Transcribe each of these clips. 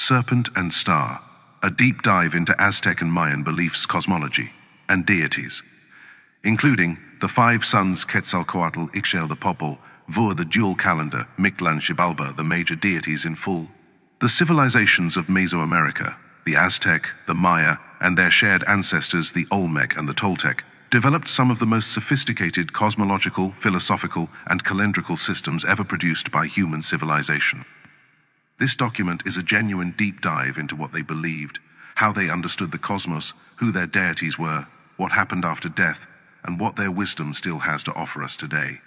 Serpent and Star, a deep dive into Aztec and Mayan beliefs, cosmology, and deities, including the five suns Quetzalcoatl, Ixchel the Popol, Vur the dual calendar, Mictlan, Xibalba, the major deities in full. The civilizations of Mesoamerica, the Aztec, the Maya, and their shared ancestors, the Olmec and the Toltec, developed some of the most sophisticated cosmological, philosophical, and calendrical systems ever produced by human civilization. This document is a genuine deep dive into what they believed, how they understood the cosmos, who their deities were, what happened after death, and what their wisdom still has to offer us today.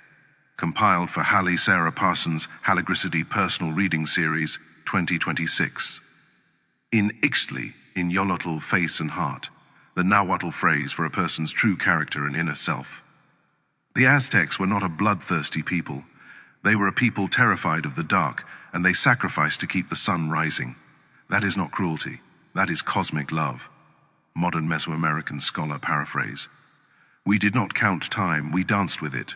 Compiled for Hallie Sarah Parsons' Halagricity Personal Reading Series 2026. In Ixchel, in Yolotl, face and heart, the Nahuatl phrase for a person's true character and inner self. The Aztecs were not a bloodthirsty people. They were a people terrified of the dark, and they sacrificed to keep the sun rising. That is not cruelty. That is cosmic love. Modern Mesoamerican scholar paraphrase. We did not count time, we danced with it.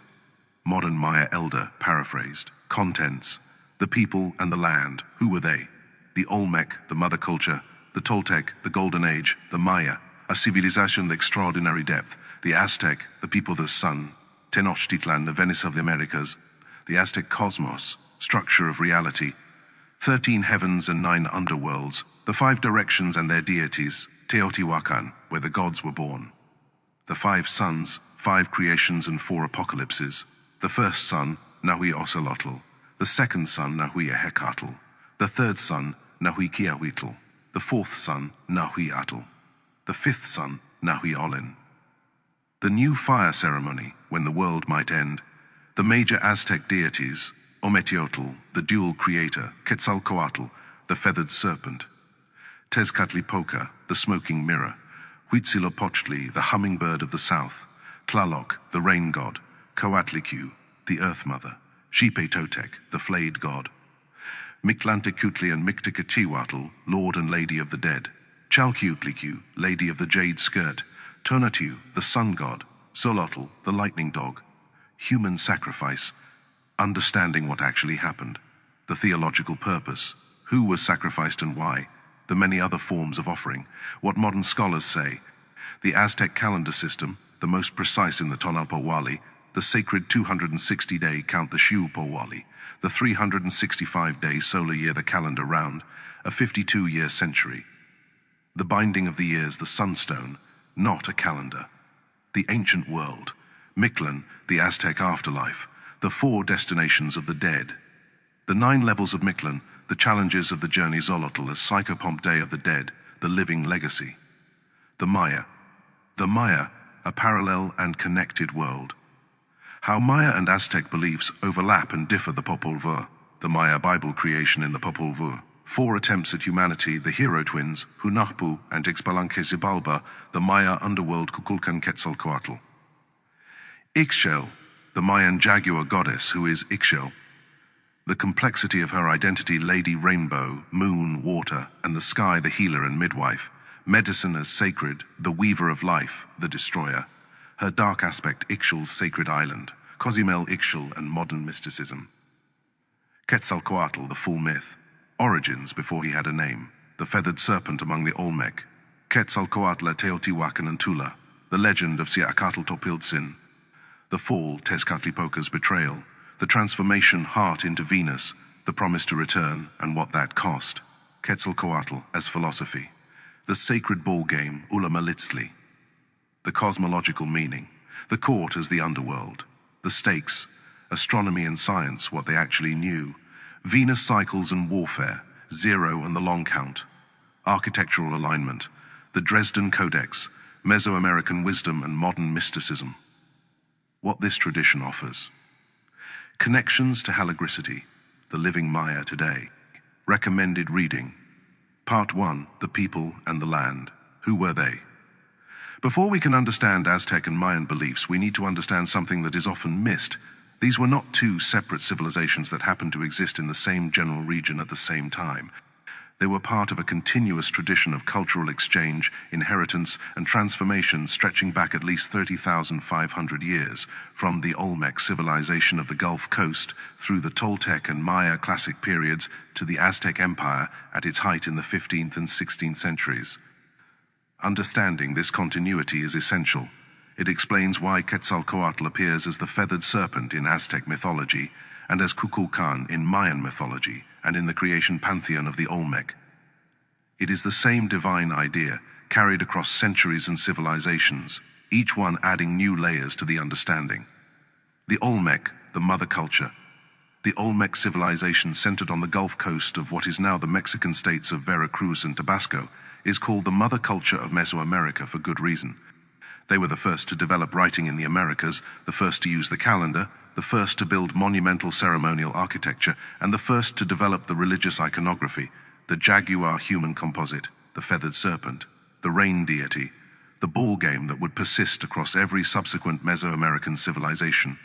Modern Maya elder paraphrased. Contents. The people and the land. Who were they? The Olmec, the mother culture. The Toltec, the golden age. The Maya, a civilization of extraordinary depth. The Aztec, the people of the sun. Tenochtitlan, the Venice of the Americas. The Aztec cosmos, structure of reality. 13 heavens and 9 underworlds. The 5 directions and their deities. Teotihuacan, where the gods were born. The 5 suns, 5 creations and 4 apocalypses. The first sun, Nahui-Ocelotl. The second sun, Nahui-Hecatl. The third sun, Nahui-Kiahuitl. The fourth sun, Nahui-Atl. The fifth sun, Nahui-Olin. The new fire ceremony, when the world might end. The major Aztec deities, Ometeotl, the dual creator, Quetzalcoatl, the feathered serpent. Tezcatlipoca, the smoking mirror. Huitzilopochtli, the hummingbird of the south. Tlaloc, the rain god. Coatlicue, the earth mother. Xipe-Totec, the flayed god. Mictlantecutli and Micticatlihuatl, lord and lady of the dead. Chalcuitlicu, lady of the jade skirt. Tonatiuh, the sun god. Xolotl, the lightning dog. Human sacrifice. Understanding what actually happened. The theological purpose. Who was sacrificed and why. The many other forms of offering. What modern scholars say. The Aztec calendar system, the most precise in the Tonalpohualli, the sacred 260-day count, the Xiuhpohualli, the 365-day solar year, the calendar round, a 52-year century. The binding of the years, the sunstone, not a calendar. The ancient world, Mictlan, the Aztec afterlife, the 4 destinations of the dead. The 9 levels of Mictlan, the challenges of the journey, Xolotl, a psychopomp day of the dead, the living legacy. The Maya, a parallel and connected world. How Maya and Aztec beliefs overlap and differ, the Popol Vuh, the Maya Bible creation in the Popol Vuh. 4 attempts at humanity, the hero twins, Hunahpu and Ixpalanque Xibalba, the Maya underworld Kukulkan Quetzalcoatl. Ixchel, the Mayan jaguar goddess who is Ixchel. The complexity of her identity, Lady Rainbow, Moon, Water, and the sky, the healer and midwife. Medicine as sacred, the weaver of life, the destroyer. Her dark aspect, Ixchel's sacred island, Cozumel Ixchel and modern mysticism. Quetzalcoatl, the full myth. Origins before he had a name. The feathered serpent among the Olmec. Quetzalcoatl, Teotihuacan and Tula. The legend of Xiacatl-Topiltzin. The fall, Tezcatlipoca's betrayal. The transformation, heart into Venus. The promise to return and what that cost. Quetzalcoatl as philosophy. The sacred ball game, Ulamalitzli. The cosmological meaning. The court as the underworld. The stakes. Astronomy and science, what they actually knew. Venus cycles and warfare. 0 and the long count. Architectural alignment. The Dresden Codex. Mesoamerican wisdom and modern mysticism. What this tradition offers. Connections to Halagricity, the living Maya today. Recommended reading. Part 1, The People and the Land. Who were they? Before we can understand Aztec and Mayan beliefs, we need to understand something that is often missed. These were not 2 separate civilizations that happened to exist in the same general region at the same time. They were part of a continuous tradition of cultural exchange, inheritance, and transformation stretching back at least 30,500 years, from the Olmec civilization of the Gulf Coast through the Toltec and Maya classic periods to the Aztec Empire at its height in the 15th and 16th centuries. Understanding this continuity is essential. It explains why Quetzalcoatl appears as the feathered serpent in Aztec mythology and as Kukulkan in Mayan mythology and in the creation pantheon of the Olmec. It is the same divine idea, carried across centuries and civilizations, each one adding new layers to the understanding. The Olmec, the mother culture. The Olmec civilization, centered on the Gulf Coast of what is now the Mexican states of Veracruz and Tabasco, is called the mother culture of Mesoamerica for good reason. They were the first to develop writing in the Americas, the first to use the calendar, the first to build monumental ceremonial architecture, and the first to develop the religious iconography, the jaguar human composite, the feathered serpent, the rain deity, the ball game that would persist across every subsequent Mesoamerican civilization.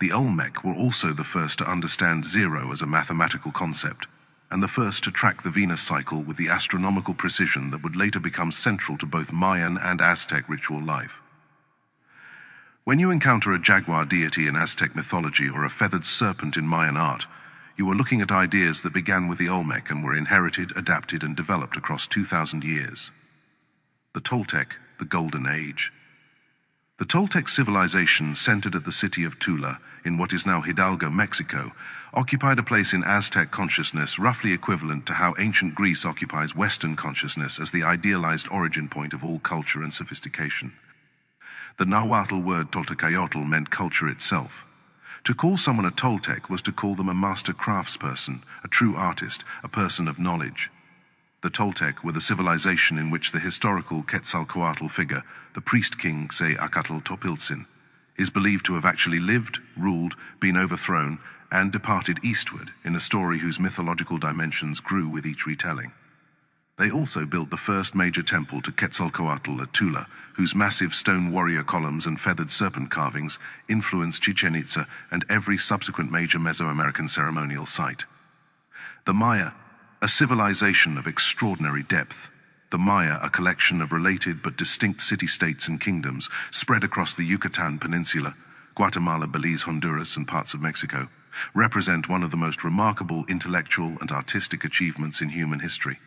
The Olmec were also the first to understand zero as a mathematical concept, and the first to track the Venus cycle with the astronomical precision that would later become central to both Mayan and Aztec ritual life. When you encounter a jaguar deity in Aztec mythology or a feathered serpent in Mayan art, you are looking at ideas that began with the Olmec and were inherited, adapted, and developed across 2,000 years. The Toltec, the Golden Age. The Toltec civilization, centered at the city of Tula, in what is now Hidalgo, Mexico, occupied a place in Aztec consciousness roughly equivalent to how ancient Greece occupies Western consciousness as the idealized origin point of all culture and sophistication. The Nahuatl word Toltecayotl meant culture itself. To call someone a Toltec was to call them a master craftsperson, a true artist, a person of knowledge. The Toltec were the civilization in which the historical Quetzalcoatl figure, the priest-king Xibalba Topiltzin, is believed to have actually lived, ruled, been overthrown, and departed eastward in a story whose mythological dimensions grew with each retelling. They also built the first major temple to Quetzalcoatl at Tula, whose massive stone warrior columns and feathered serpent carvings influenced Chichen Itza and every subsequent major Mesoamerican ceremonial site. The Maya, a civilization of extraordinary depth. The Maya, a collection of related but distinct city-states and kingdoms spread across the Yucatan Peninsula, Guatemala, Belize, Honduras, and parts of Mexico, represent one of the most remarkable intellectual and artistic achievements in human history.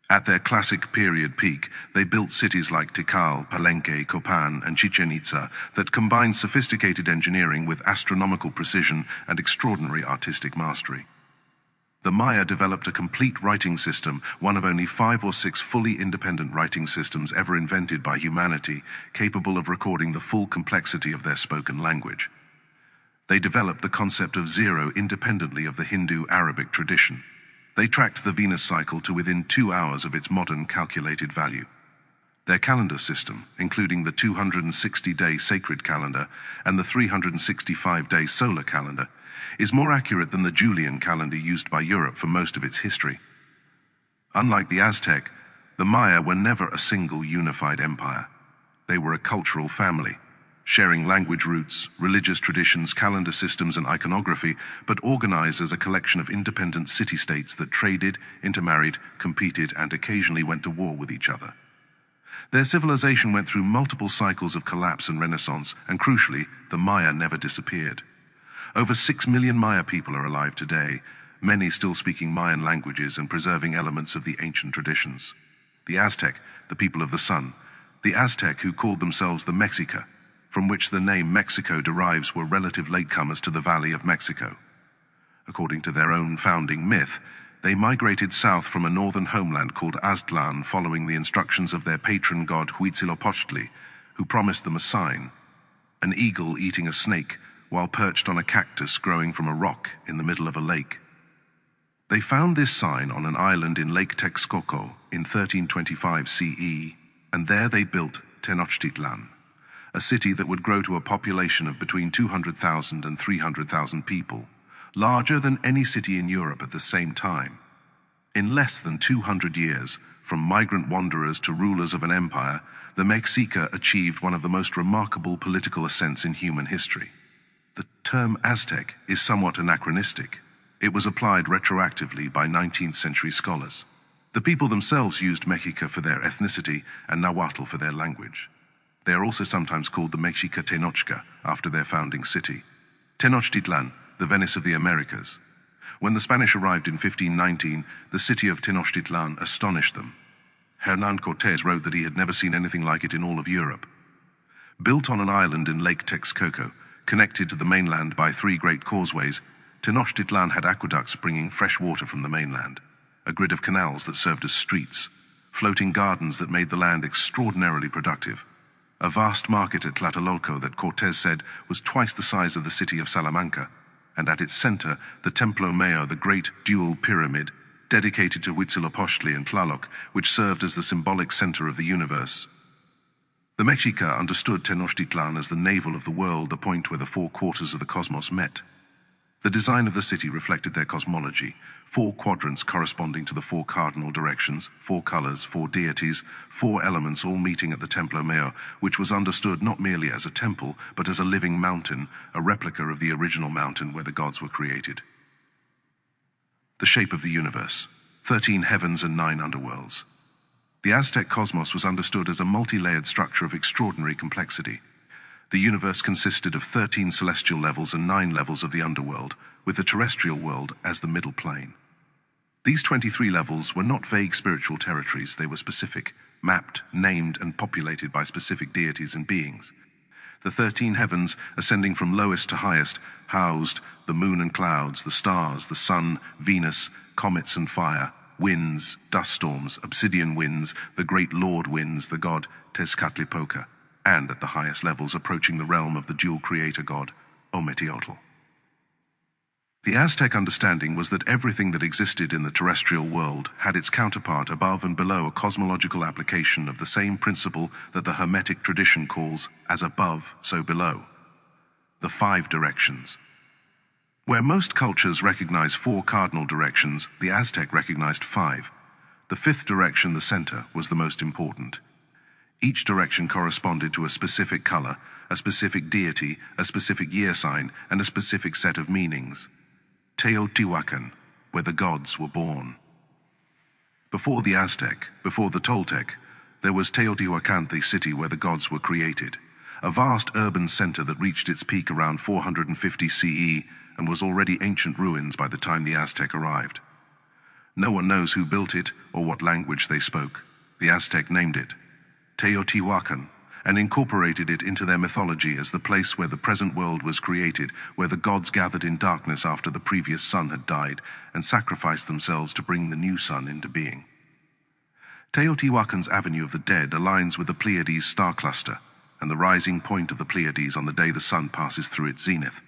At their classic period peak, they built cities like Tikal, Palenque, Copan, and Chichen Itza that combined sophisticated engineering with astronomical precision and extraordinary artistic mastery. The Maya developed a complete writing system, one of only 5 or 6 fully independent writing systems ever invented by humanity, capable of recording the full complexity of their spoken language. They developed the concept of zero independently of the Hindu-Arabic tradition. They tracked the Venus cycle to within 2 hours of its modern calculated value. Their calendar system, including the 260-day sacred calendar and the 365-day solar calendar, is more accurate than the Julian calendar used by Europe for most of its history. Unlike the Aztec, the Maya were never a single unified empire. They were a cultural family, sharing language roots, religious traditions, calendar systems, and iconography, but organized as a collection of independent city-states that traded, intermarried, competed, and occasionally went to war with each other. Their civilization went through multiple cycles of collapse and renaissance, and crucially, the Maya never disappeared. Over 6 million Maya people are alive today, many still speaking Mayan languages and preserving elements of the ancient traditions. The Aztec, the people of the sun, the Aztec who called themselves the Mexica, from which the name Mexico derives, were relative latecomers to the Valley of Mexico. According to their own founding myth, they migrated south from a northern homeland called Aztlan following the instructions of their patron god Huitzilopochtli, who promised them a sign, an eagle eating a snake while perched on a cactus growing from a rock in the middle of a lake. They found this sign on an island in Lake Texcoco in 1325 CE, and there they built Tenochtitlan, a city that would grow to a population of between 200,000 and 300,000 people, larger than any city in Europe at the same time. In less than 200 years, from migrant wanderers to rulers of an empire, the Mexica achieved one of the most remarkable political ascents in human history. The term Aztec is somewhat anachronistic. It was applied retroactively by 19th century scholars. The people themselves used Mexica for their ethnicity and Nahuatl for their language. They are also sometimes called the Mexica Tenochca, after their founding city. Tenochtitlan, the Venice of the Americas. When the Spanish arrived in 1519, the city of Tenochtitlan astonished them. Hernán Cortés wrote that he had never seen anything like it in all of Europe. Built on an island in Lake Texcoco, connected to the mainland by 3 great causeways, Tenochtitlan had aqueducts bringing fresh water from the mainland, a grid of canals that served as streets, floating gardens that made the land extraordinarily productive, a vast market at Tlatelolco that Cortés said was twice the size of the city of Salamanca, and at its center, the Templo Mayor, the great dual pyramid, dedicated to Huitzilopochtli and Tlaloc, which served as the symbolic center of the universe. The Mexica understood Tenochtitlan as the navel of the world, the point where the 4 quarters of the cosmos met. The design of the city reflected their cosmology, 4 quadrants corresponding to the 4 cardinal directions, 4 colors, 4 deities, 4 elements all meeting at the Templo Mayor, which was understood not merely as a temple, but as a living mountain, a replica of the original mountain where the gods were created. The shape of the universe, 13 heavens and 9 underworlds. The Aztec cosmos was understood as a multi-layered structure of extraordinary complexity. The universe consisted of 13 celestial levels and 9 levels of the underworld, with the terrestrial world as the middle plane. These 23 levels were not vague spiritual territories, they were specific, mapped, named, and populated by specific deities and beings. The 13 heavens, ascending from lowest to highest, housed the moon and clouds, the stars, the sun, Venus, comets and fire, winds, dust storms, obsidian winds, the great lord winds, the god Tezcatlipoca, and at the highest levels approaching the realm of the dual creator god, Ometeotl. The Aztec understanding was that everything that existed in the terrestrial world had its counterpart above and below a cosmological application of the same principle that the Hermetic tradition calls as above, so below. The 5 directions. Where most cultures recognize 4 cardinal directions, the Aztec recognized 5. The 5th direction, the center, was the most important. Each direction corresponded to a specific color, a specific deity, a specific year sign, and a specific set of meanings. Teotihuacan, where the gods were born. Before the Aztec, before the Toltec, there was Teotihuacan, the city where the gods were created, a vast urban center that reached its peak around 450 CE and was already ancient ruins by the time the Aztec arrived. No one knows who built it or what language they spoke. The Aztec named it Teotihuacan, and incorporated it into their mythology as the place where the present world was created, where the gods gathered in darkness after the previous sun had died, and sacrificed themselves to bring the new sun into being. Teotihuacan's Avenue of the Dead aligns with the Pleiades star cluster, and the rising point of the Pleiades on the day the sun passes through its zenith.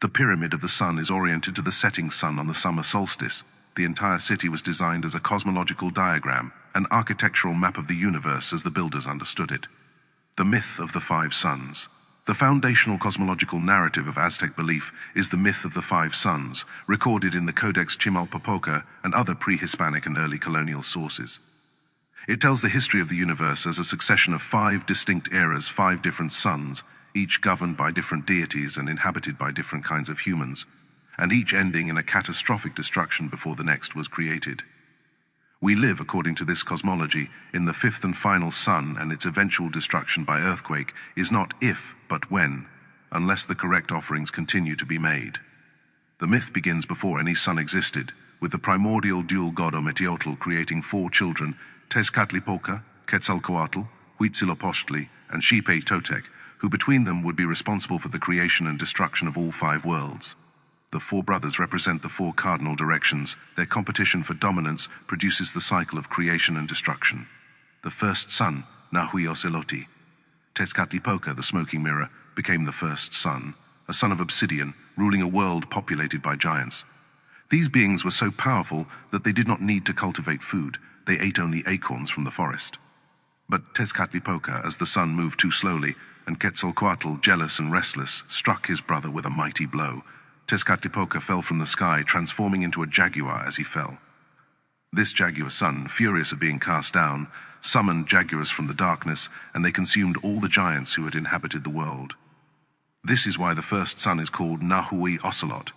The pyramid of the sun is oriented to the setting sun on the summer solstice. The entire city was designed as a cosmological diagram, an architectural map of the universe as the builders understood it. The myth of the 5 suns. The foundational cosmological narrative of Aztec belief is the myth of the 5 suns, recorded in the Codex Chimalpopoca and other pre-Hispanic and early colonial sources. It tells the history of the universe as a succession of 5 distinct eras, 5 different suns, each governed by different deities and inhabited by different kinds of humans, and each ending in a catastrophic destruction before the next was created. We live, according to this cosmology, in the 5th and final sun, and its eventual destruction by earthquake is not if, but when, unless the correct offerings continue to be made. The myth begins before any sun existed, with the primordial dual god Ometeotl creating 4 children, Tezcatlipoca, Quetzalcoatl, Huitzilopochtli, and Xibalba, who between them would be responsible for the creation and destruction of all 5 worlds. The 4 brothers represent the 4 cardinal directions. Their competition for dominance produces the cycle of creation and destruction. The first sun, Nahui Oceloti. Tezcatlipoca, the smoking mirror, became the first sun, a son of obsidian, ruling a world populated by giants. These beings were so powerful that they did not need to cultivate food. They ate only acorns from the forest. But Tezcatlipoca, as the sun moved too slowly, and Quetzalcoatl, jealous and restless, struck his brother with a mighty blow. Tezcatlipoca fell from the sky, transforming into a jaguar as he fell. This jaguar son, furious at being cast down, summoned jaguars from the darkness, and they consumed all the giants who had inhabited the world. This is why the first sun is called Nahui Ocelot.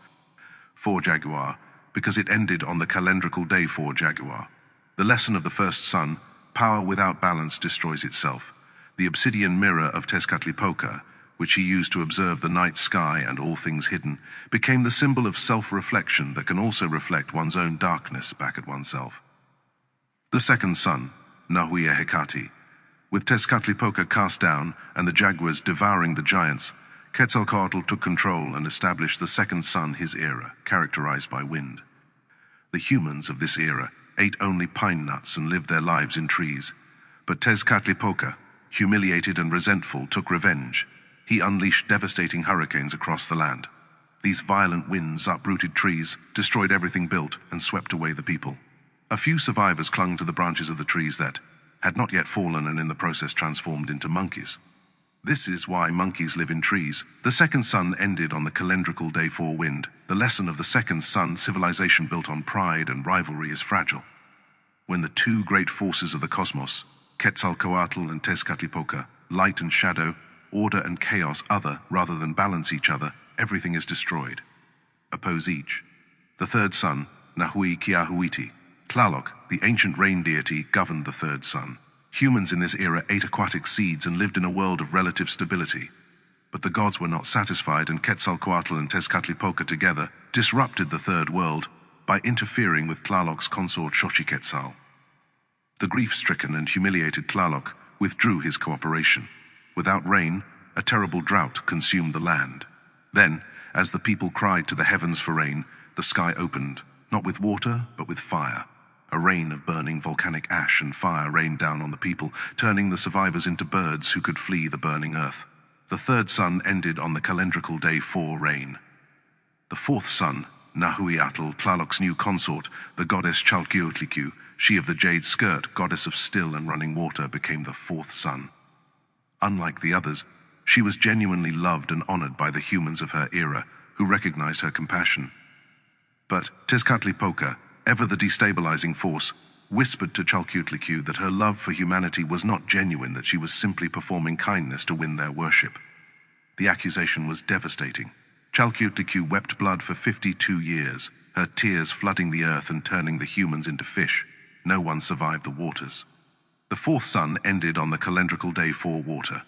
4 Jaguar, because it ended on the calendrical day 4 Jaguar. The lesson of the first sun, power without balance destroys itself. The obsidian mirror of Tezcatlipoca, which he used to observe the night sky and all things hidden, became the symbol of self-reflection that can also reflect one's own darkness back at oneself. The second sun, Nahuia Hecate. With Tezcatlipoca cast down and the jaguars devouring the giants, Quetzalcoatl took control and established the second sun, his era, characterized by wind. The humans of this era ate only pine nuts and lived their lives in trees. But Tezcatlipoca, humiliated and resentful, took revenge. He unleashed devastating hurricanes across the land. These violent winds uprooted trees, destroyed everything built, and swept away the people. A few survivors clung to the branches of the trees that had not yet fallen and in the process transformed into monkeys. This is why monkeys live in trees. The second sun ended on the calendrical day 4 wind. The lesson of the second sun, civilization built on pride and rivalry, is fragile. When the two great forces of the cosmos, Quetzalcoatl and Tezcatlipoca, light and shadow, order and chaos, other rather than balance each other, everything is destroyed. Oppose each. The third sun, Nahui Kiahuiti, Tlaloc, the ancient rain deity, governed the third sun. Humans in this era ate aquatic seeds and lived in a world of relative stability. But the gods were not satisfied, and Quetzalcoatl and Tezcatlipoca together disrupted the third world by interfering with Tlaloc's consort Xochiquetzal. The grief-stricken and humiliated Tlaloc withdrew his cooperation. Without rain, a terrible drought consumed the land. Then, as the people cried to the heavens for rain, the sky opened, not with water, but with fire. A rain of burning volcanic ash and fire rained down on the people, turning the survivors into birds who could flee the burning earth. The third sun ended on the calendrical day 4 rain. The fourth sun, Nahuiatl, Tlaloc's new consort, the goddess Chalchiotlicu, she of the jade skirt, goddess of still and running water, became the fourth sun. Unlike the others, she was genuinely loved and honored by the humans of her era, who recognized her compassion. But Tezcatlipoca, ever the destabilizing force, whispered to Chalchiotlicu that her love for humanity was not genuine, that she was simply performing kindness to win their worship. The accusation was devastating. Chalchiotlicu wept blood for 52 years, her tears flooding the earth and turning the humans into fish. No one survived the waters. The fourth sun ended on the calendrical day 4 water.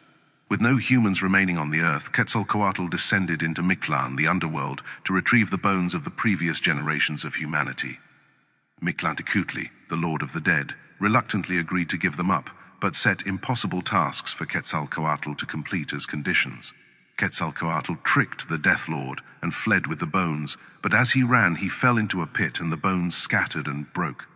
With no humans remaining on the earth, Quetzalcoatl descended into Mictlan, the underworld, to retrieve the bones of the previous generations of humanity. Mictlan, the lord of the dead, reluctantly agreed to give them up, but set impossible tasks for Quetzalcoatl to complete as conditions. Quetzalcoatl tricked the Death Lord and fled with the bones, but as he ran, he fell into a pit and the bones scattered and broke.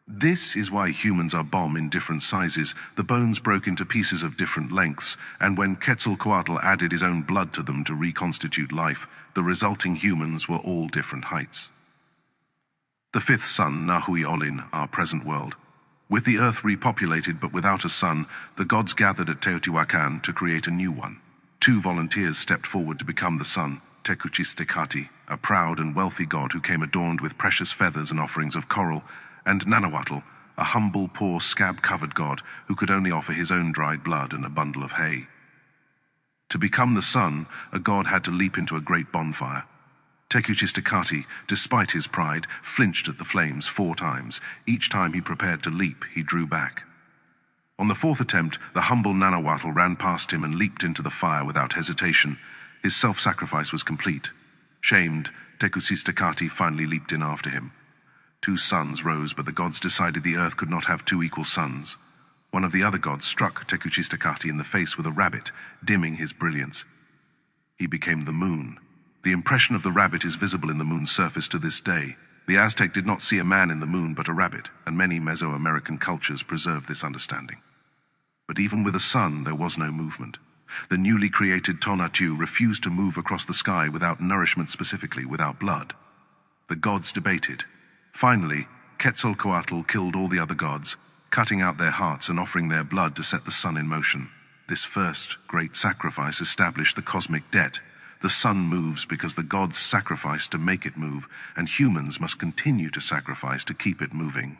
This is why humans are bomb in different sizes. The bones broke into pieces of different lengths, and when Quetzalcoatl added his own blood to them to reconstitute life, the resulting humans were all different heights. The fifth sun, Nahui Olin, our present world. With the earth repopulated but without a sun, the gods gathered at Teotihuacan to create a new one. 2 volunteers stepped forward to become the sun, Tecuchistecati, a proud and wealthy god who came adorned with precious feathers and offerings of coral, and Nanahuatl, a humble, poor, scab-covered god who could only offer his own dried blood and a bundle of hay. To become the sun, a god had to leap into a great bonfire. Tecuchistecati, despite his pride, flinched at the flames 4 times. Each time he prepared to leap, he drew back. On the 4th attempt, the humble Nanahuatl ran past him and leaped into the fire without hesitation. His self-sacrifice was complete. Shamed, Tecuchistecati finally leaped in after him. 2 suns rose, but the gods decided the earth could not have 2 equal suns. One of the other gods struck Tecuchistecati in the face with a rabbit, dimming his brilliance. He became the moon. The impression of the rabbit is visible in the moon's surface to this day. The Aztec did not see a man in the moon but a rabbit, and many Mesoamerican cultures preserve this understanding. But even with a sun, there was no movement. The newly created Tonatiuh refused to move across the sky without nourishment, specifically without blood. The gods debated. Finally, Quetzalcoatl killed all the other gods, cutting out their hearts and offering their blood to set the sun in motion. This first great sacrifice established the cosmic debt. The sun moves because the gods sacrificed to make it move, and humans must continue to sacrifice to keep it moving.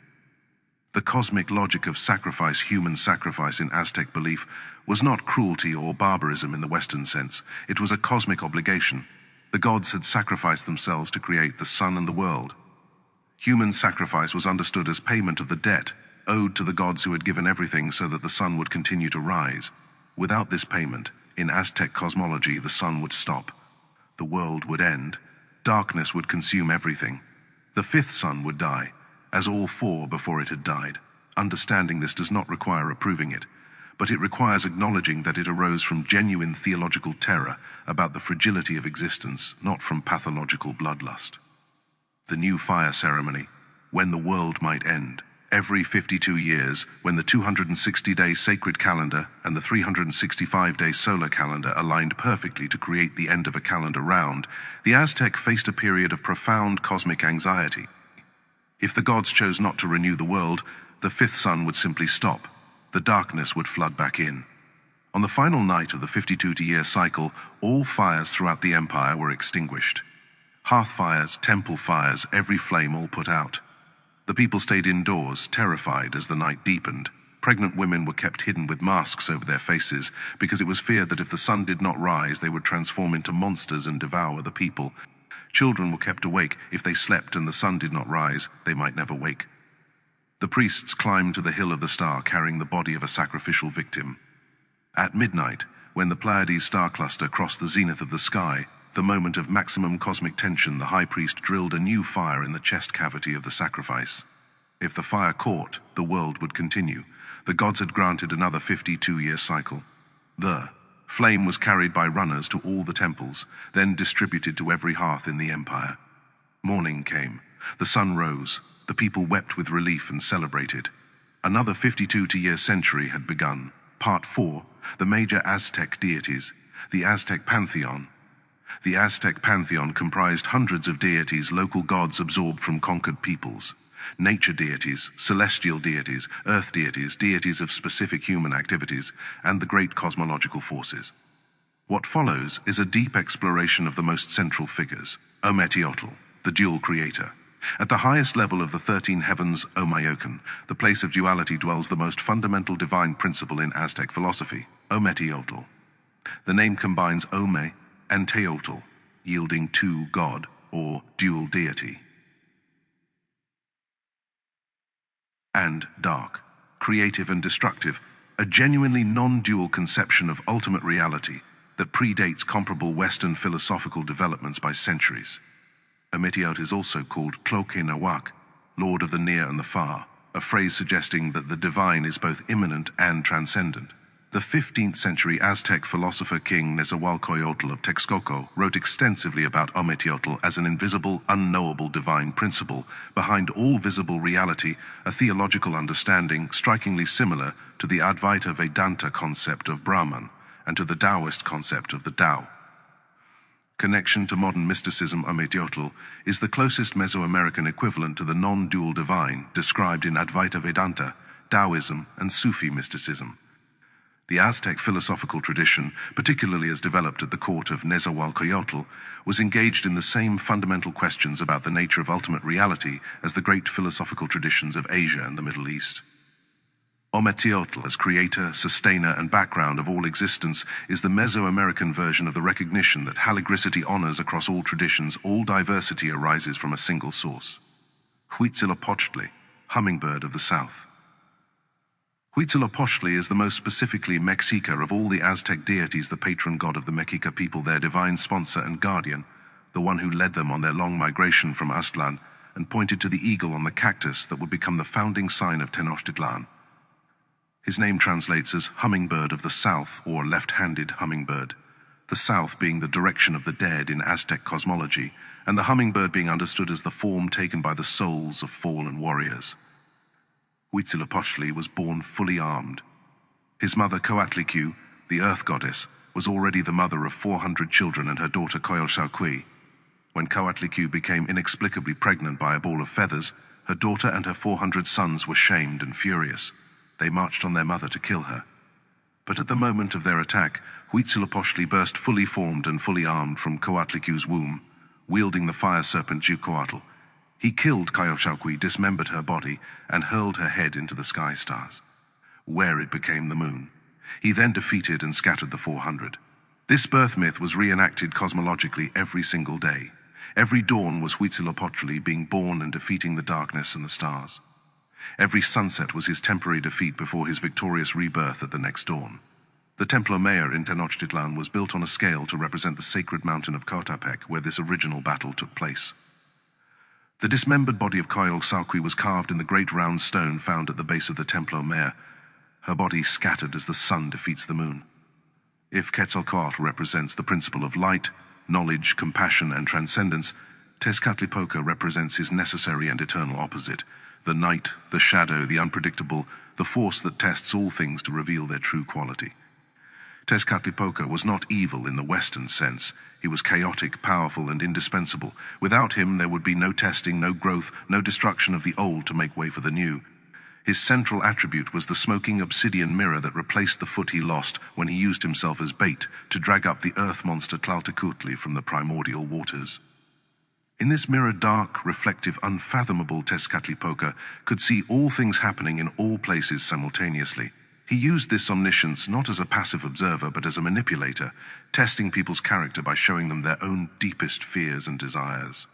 The cosmic logic of sacrifice, human sacrifice in Aztec belief, was not cruelty or barbarism in the Western sense. It was a cosmic obligation. The gods had sacrificed themselves to create the sun and the world. Human sacrifice was understood as payment of the debt owed to the gods who had given everything so that the sun would continue to rise. Without this payment, in Aztec cosmology, the sun would stop. The world would end. Darkness would consume everything. The fifth sun would die, as all four before it had died. Understanding this does not require approving it, but it requires acknowledging that it arose from genuine theological terror about the fragility of existence, not from pathological bloodlust. The new fire ceremony, when the world might end. Every 52 years, when the 260-day sacred calendar and the 365-day solar calendar aligned perfectly to create the end of a calendar round, the Aztec faced a period of profound cosmic anxiety. If the gods chose not to renew the world, the fifth sun would simply stop. The darkness would flood back in. On the final night of the 52-year cycle, all fires throughout the empire were extinguished. Hearth fires, temple fires, every flame all put out. The people stayed indoors, terrified as the night deepened. Pregnant women were kept hidden with masks over their faces because it was feared that if the sun did not rise, they would transform into monsters and devour the people. Children were kept awake. If they slept and the sun did not rise, they might never wake. The priests climbed to the hill of the star carrying the body of a sacrificial victim. At midnight, when the Pleiades star cluster crossed the zenith of the sky, the moment of maximum cosmic tension, the high priest drilled a new fire in the chest cavity of the sacrifice. If the fire caught, the world would continue. The gods had granted another 52-year cycle. The flame was carried by runners to all the temples, then distributed to every hearth in the empire. Morning came. The sun rose. The people wept with relief and celebrated. Another 52-year century had begun. Part 4, the major Aztec deities, the Aztec pantheon. The Aztec pantheon comprised hundreds of deities, local gods absorbed from conquered peoples. Nature deities, celestial deities, earth deities, deities of specific human activities, and the great cosmological forces. What follows is a deep exploration of the most central figures. Ometeotl, the dual creator. At the highest level of the 13 heavens, Omayocan, the place of duality, dwells the most fundamental divine principle in Aztec philosophy, Ometeotl. The name combines Ome and Teotl, yielding to God, or dual deity. And dark, creative and destructive, a genuinely non-dual conception of ultimate reality that predates comparable Western philosophical developments by centuries. Ometeotl is also called Tloquen, Lord of the Near and the Far, a phrase suggesting that the divine is both immanent and transcendent. The 15th century Aztec philosopher King Nezahualcóyotl of Texcoco wrote extensively about Ometeotl as an invisible, unknowable divine principle behind all visible reality, a theological understanding strikingly similar to the Advaita Vedanta concept of Brahman and to the Taoist concept of the Tao. Connection to modern mysticism, Ometeotl is the closest Mesoamerican equivalent to the non-dual divine described in Advaita Vedanta, Taoism, and Sufi mysticism. The Aztec philosophical tradition, particularly as developed at the court of Nezahualcóyotl, was engaged in the same fundamental questions about the nature of ultimate reality as the great philosophical traditions of Asia and the Middle East. Ometeotl, as creator, sustainer, and background of all existence, is the Mesoamerican version of the recognition that haligicity honors across all traditions, all diversity arises from a single source. Huitzilopochtli, hummingbird of the south. Huitzilopochtli is the most specifically Mexica of all the Aztec deities, the patron god of the Mexica people, their divine sponsor and guardian, the one who led them on their long migration from Mictlan and pointed to the eagle on the cactus that would become the founding sign of Tenochtitlan. His name translates as hummingbird of the south or left-handed hummingbird, the south being the direction of the dead in Aztec cosmology, and the hummingbird being understood as the form taken by the souls of fallen warriors. Huitzilopochtli was born fully armed. His mother Coatlicue, the earth goddess, was already the mother of 400 children and her daughter Coyolxauhqui. When Coatlicue became inexplicably pregnant by a ball of feathers, her daughter and her 400 sons were shamed and furious. They marched on their mother to kill her. But at the moment of their attack, Huitzilopochtli burst fully formed and fully armed from Coatlicue's womb, wielding the fire serpent Quetzalcoatl. He killed Coyolxauhqui, dismembered her body, and hurled her head into the sky stars, where it became the moon. He then defeated and scattered the 400. This birth myth was reenacted cosmologically every single day. Every dawn was Huitzilopochtli being born and defeating the darkness and the stars. Every sunset was his temporary defeat before his victorious rebirth at the next dawn. The Templo Mayor in Tenochtitlan was built on a scale to represent the sacred mountain of Coatepec, where this original battle took place. The dismembered body of Coyolxauhqui was carved in the great round stone found at the base of the Templo Mayor, her body scattered as the sun defeats the moon. If Quetzalcoatl represents the principle of light, knowledge, compassion, and transcendence, Tezcatlipoca represents his necessary and eternal opposite, the night, the shadow, the unpredictable, the force that tests all things to reveal their true quality. Tezcatlipoca was not evil in the Western sense. He was chaotic, powerful, and indispensable. Without him, there would be no testing, no growth, no destruction of the old to make way for the new. His central attribute was the smoking obsidian mirror that replaced the foot he lost when he used himself as bait to drag up the earth monster Tlaltecuhtli from the primordial waters. In this mirror, dark, reflective, unfathomable Tezcatlipoca could see all things happening in all places simultaneously. He used this omniscience not as a passive observer but as a manipulator, testing people's character by showing them their own deepest fears and desires.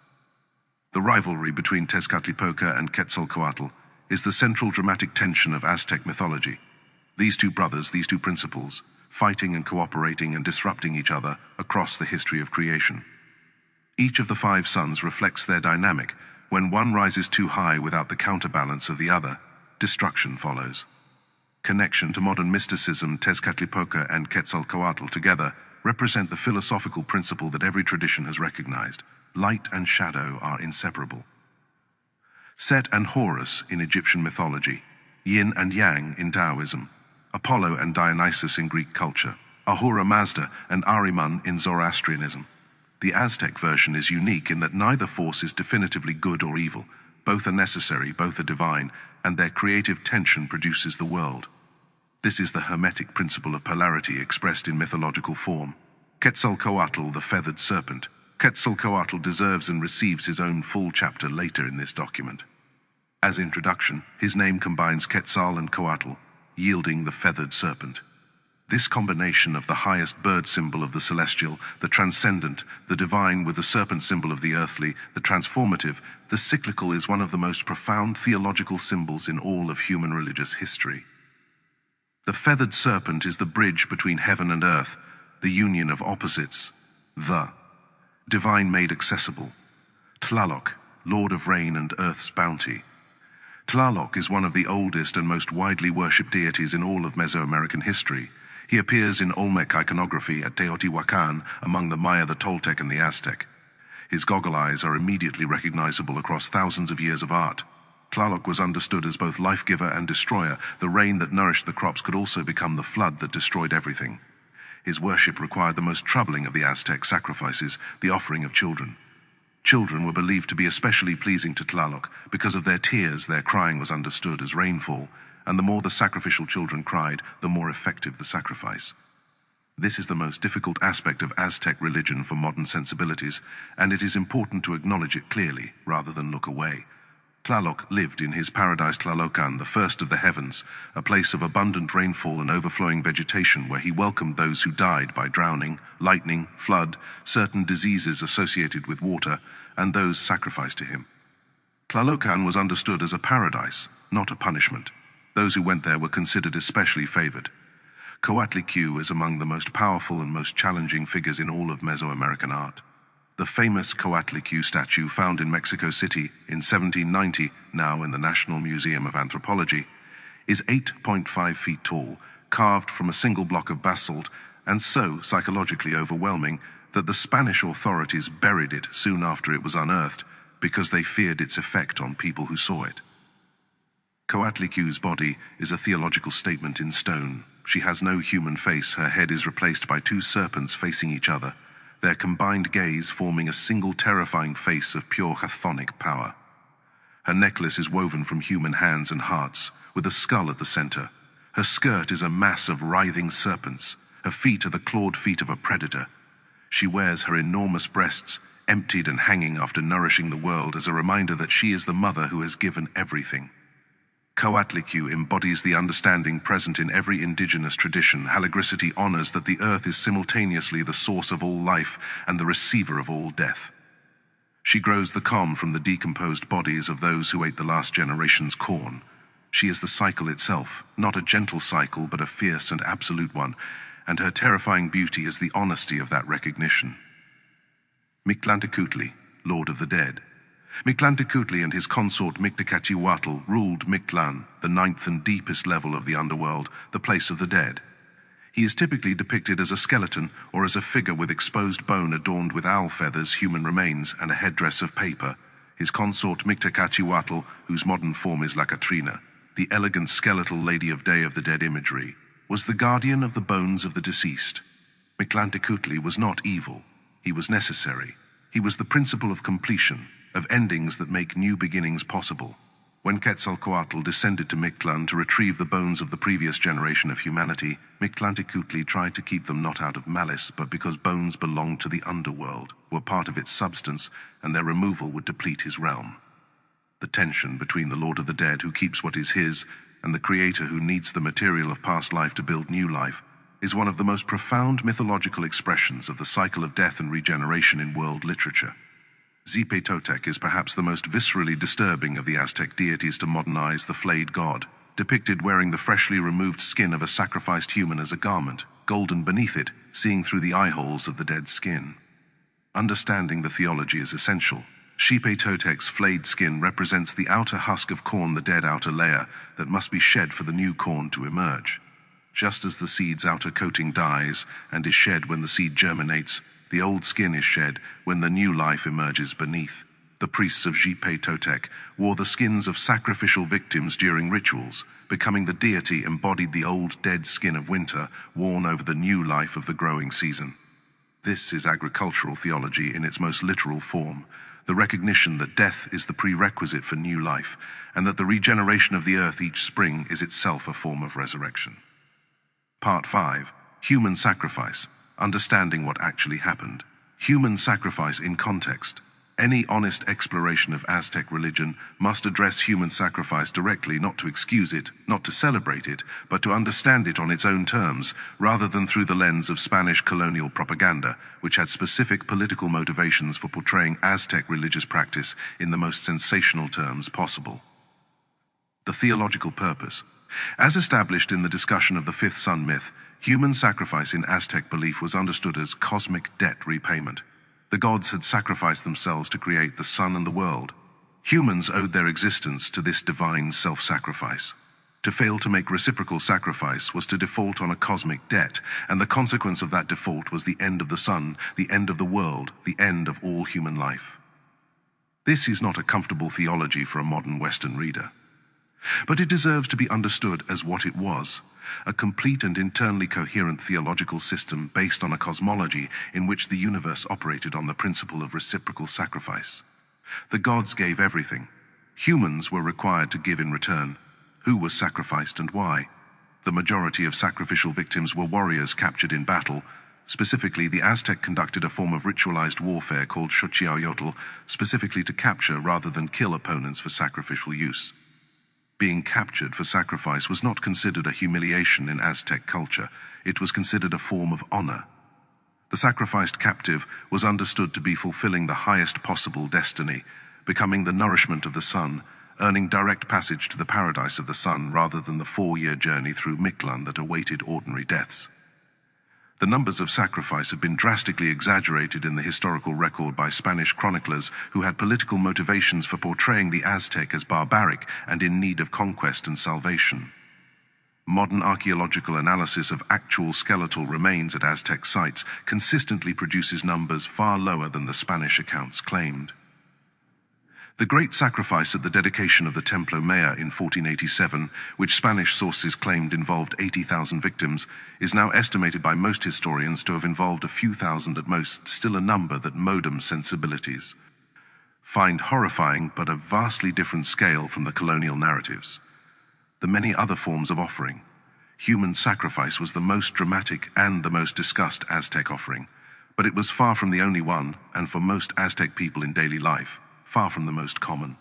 The rivalry between Tezcatlipoca and Quetzalcoatl is the central dramatic tension of Aztec mythology. These two brothers, these two principles, fighting and cooperating and disrupting each other across the history of creation. Each of the 5 suns reflects their dynamic. When one rises too high without the counterbalance of the other, destruction follows. Connection to modern mysticism, Tezcatlipoca and Quetzalcoatl together represent the philosophical principle that every tradition has recognized. Light and shadow are inseparable. Set and Horus in Egyptian mythology, Yin and Yang in Taoism, Apollo and Dionysus in Greek culture, Ahura Mazda and Ahriman in Zoroastrianism. The Aztec version is unique in that neither force is definitively good or evil. Both are necessary, both are divine, and their creative tension produces the world. This is the hermetic principle of polarity expressed in mythological form. Quetzalcoatl, the feathered serpent. Quetzalcoatl deserves and receives his own full chapter later in this document. As introduction, his name combines Quetzal and Coatl, yielding the feathered serpent. This combination of the highest bird symbol of the celestial, the transcendent, the divine with the serpent symbol of the earthly, the transformative, the cyclical is one of the most profound theological symbols in all of human religious history. The feathered serpent is the bridge between heaven and earth, the union of opposites, the divine made accessible. Tlaloc, Lord of Rain and Earth's bounty. Tlaloc is one of the oldest and most widely worshipped deities in all of Mesoamerican history. He appears in Olmec iconography at Teotihuacan among the Maya, the Toltec, and the Aztec. His goggle eyes are immediately recognizable across thousands of years of art. Tlaloc was understood as both life-giver and destroyer. The rain that nourished the crops could also become the flood that destroyed everything. His worship required the most troubling of the Aztec sacrifices, the offering of children. Children were believed to be especially pleasing to Tlaloc. Because of their tears, their crying was understood as rainfall, and the more the sacrificial children cried, the more effective the sacrifice. This is the most difficult aspect of Aztec religion for modern sensibilities, and it is important to acknowledge it clearly rather than look away. Tlaloc lived in his paradise Tlalocan, the first of the heavens, a place of abundant rainfall and overflowing vegetation where he welcomed those who died by drowning, lightning, flood, certain diseases associated with water, and those sacrificed to him. Tlalocan was understood as a paradise, not a punishment. Those who went there were considered especially favored. Coatlicue is among the most powerful and most challenging figures in all of Mesoamerican art. The famous Coatlicue statue found in Mexico City in 1790, now in the National Museum of Anthropology, is 8.5 feet tall, carved from a single block of basalt, and so psychologically overwhelming that the Spanish authorities buried it soon after it was unearthed because they feared its effect on people who saw it. Coatlicue's body is a theological statement in stone. She has no human face. Her head is replaced by 2 serpents facing each other, their combined gaze forming a single terrifying face of pure chthonic power. Her necklace is woven from human hands and hearts, with a skull at the center. Her skirt is a mass of writhing serpents. Her feet are the clawed feet of a predator. She wears her enormous breasts, emptied and hanging after nourishing the world, as a reminder that she is the mother who has given everything. Coatlicue embodies the understanding present in every indigenous tradition. Haligricity honors that the earth is simultaneously the source of all life and the receiver of all death. She grows the calm from the decomposed bodies of those who ate the last generation's corn. She is the cycle itself, not a gentle cycle but a fierce and absolute one, and her terrifying beauty is the honesty of that recognition. Mictlan, Lord of the Dead. Mictlan and his consort Mictlan ruled Mictlan, the ninth and deepest level of the underworld, the place of the dead. He is typically depicted as a skeleton or as a figure with exposed bone adorned with owl feathers, human remains, and a headdress of paper. His consort Mictlan, whose modern form is La Catrina, the elegant skeletal Lady of Day of the Dead imagery, was the guardian of the bones of the deceased. Mictlan was not evil. He was necessary. He was the principle of completion, of endings that make new beginnings possible. When Quetzalcoatl descended to Mictlan to retrieve the bones of the previous generation of humanity, Mictlan tried to keep them not out of malice, but because bones belonged to the underworld, were part of its substance, and their removal would deplete his realm. The tension between the Lord of the Dead, who keeps what is his, and the Creator, who needs the material of past life to build new life, is one of the most profound mythological expressions of the cycle of death and regeneration in world literature. Toltec is perhaps the most viscerally disturbing of the Aztec deities to modernize the flayed god, depicted wearing the freshly removed skin of a sacrificed human as a garment, golden beneath it, seeing through the eye holes of the dead skin. Understanding the theology is essential. Toltec's flayed skin represents the outer husk of corn, the dead outer layer, that must be shed for the new corn to emerge. Just as the seed's outer coating dies and is shed when the seed germinates, the old skin is shed when the new life emerges beneath. The priests of Toltec wore the skins of sacrificial victims during rituals, becoming the deity embodied the old dead skin of winter worn over the new life of the growing season. This is agricultural theology in its most literal form, the recognition that death is the prerequisite for new life, and that the regeneration of the earth each spring is itself a form of resurrection. Part 5. Human Sacrifice. Understanding what actually happened. Human sacrifice in context. Any honest exploration of Aztec religion must address human sacrifice directly, not to excuse it, not to celebrate it, but to understand it on its own terms, rather than through the lens of Spanish colonial propaganda, which had specific political motivations for portraying Aztec religious practice in the most sensational terms possible. The theological purpose. As established in the discussion of the fifth sun myth, human sacrifice in Aztec belief was understood as cosmic debt repayment. The gods had sacrificed themselves to create the sun and the world. Humans owed their existence to this divine self-sacrifice. To fail to make reciprocal sacrifice was to default on a cosmic debt, and the consequence of that default was the end of the sun, the end of the world, the end of all human life. This is not a comfortable theology for a modern Western reader. But it deserves to be understood as what it was, a complete and internally coherent theological system based on a cosmology in which the universe operated on the principle of reciprocal sacrifice. The gods gave everything. Humans were required to give in return. Who was sacrificed and why? The majority of sacrificial victims were warriors captured in battle. Specifically, the Aztec conducted a form of ritualized warfare called Xibalba, specifically to capture rather than kill opponents for sacrificial use. Being captured for sacrifice was not considered a humiliation in Aztec culture. It was considered a form of honor. The sacrificed captive was understood to be fulfilling the highest possible destiny, becoming the nourishment of the sun, earning direct passage to the paradise of the sun rather than the 4-year journey through Mictlan that awaited ordinary deaths. The numbers of sacrifice have been drastically exaggerated in the historical record by Spanish chroniclers who had political motivations for portraying the Aztec as barbaric and in need of conquest and salvation. Modern archaeological analysis of actual skeletal remains at Aztec sites consistently produces numbers far lower than the Spanish accounts claimed. The great sacrifice at the dedication of the Templo Mayan in 1487, which Spanish sources claimed involved 80,000 victims, is now estimated by most historians to have involved a few thousand at most, still a number that modern sensibilities find horrifying but of vastly different scale from the colonial narratives. The many other forms of offering. Human sacrifice was the most dramatic and the most discussed Aztec offering, but it was far from the only one, and for most Aztec people in daily life, far from the most common.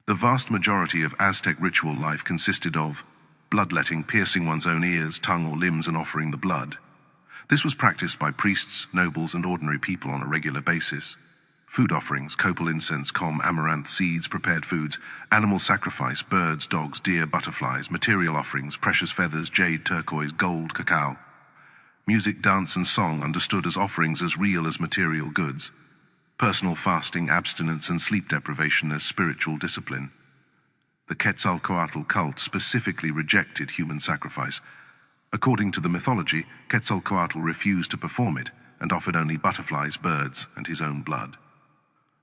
The vast majority of Aztec ritual life consisted of bloodletting, piercing one's own ears, tongue, or limbs and offering the blood. This was practiced by priests, nobles, and ordinary people on a regular basis. Food offerings, copal incense, amaranth, seeds, prepared foods, animal sacrifice, birds, dogs, deer, butterflies, material offerings, precious feathers, jade, turquoise, gold, cacao. Music, dance, and song understood as offerings as real as material goods. Personal fasting, abstinence, and sleep deprivation as spiritual discipline. The Quetzalcoatl cult specifically rejected human sacrifice. According to the mythology, Quetzalcoatl refused to perform it and offered only butterflies, birds, and his own blood.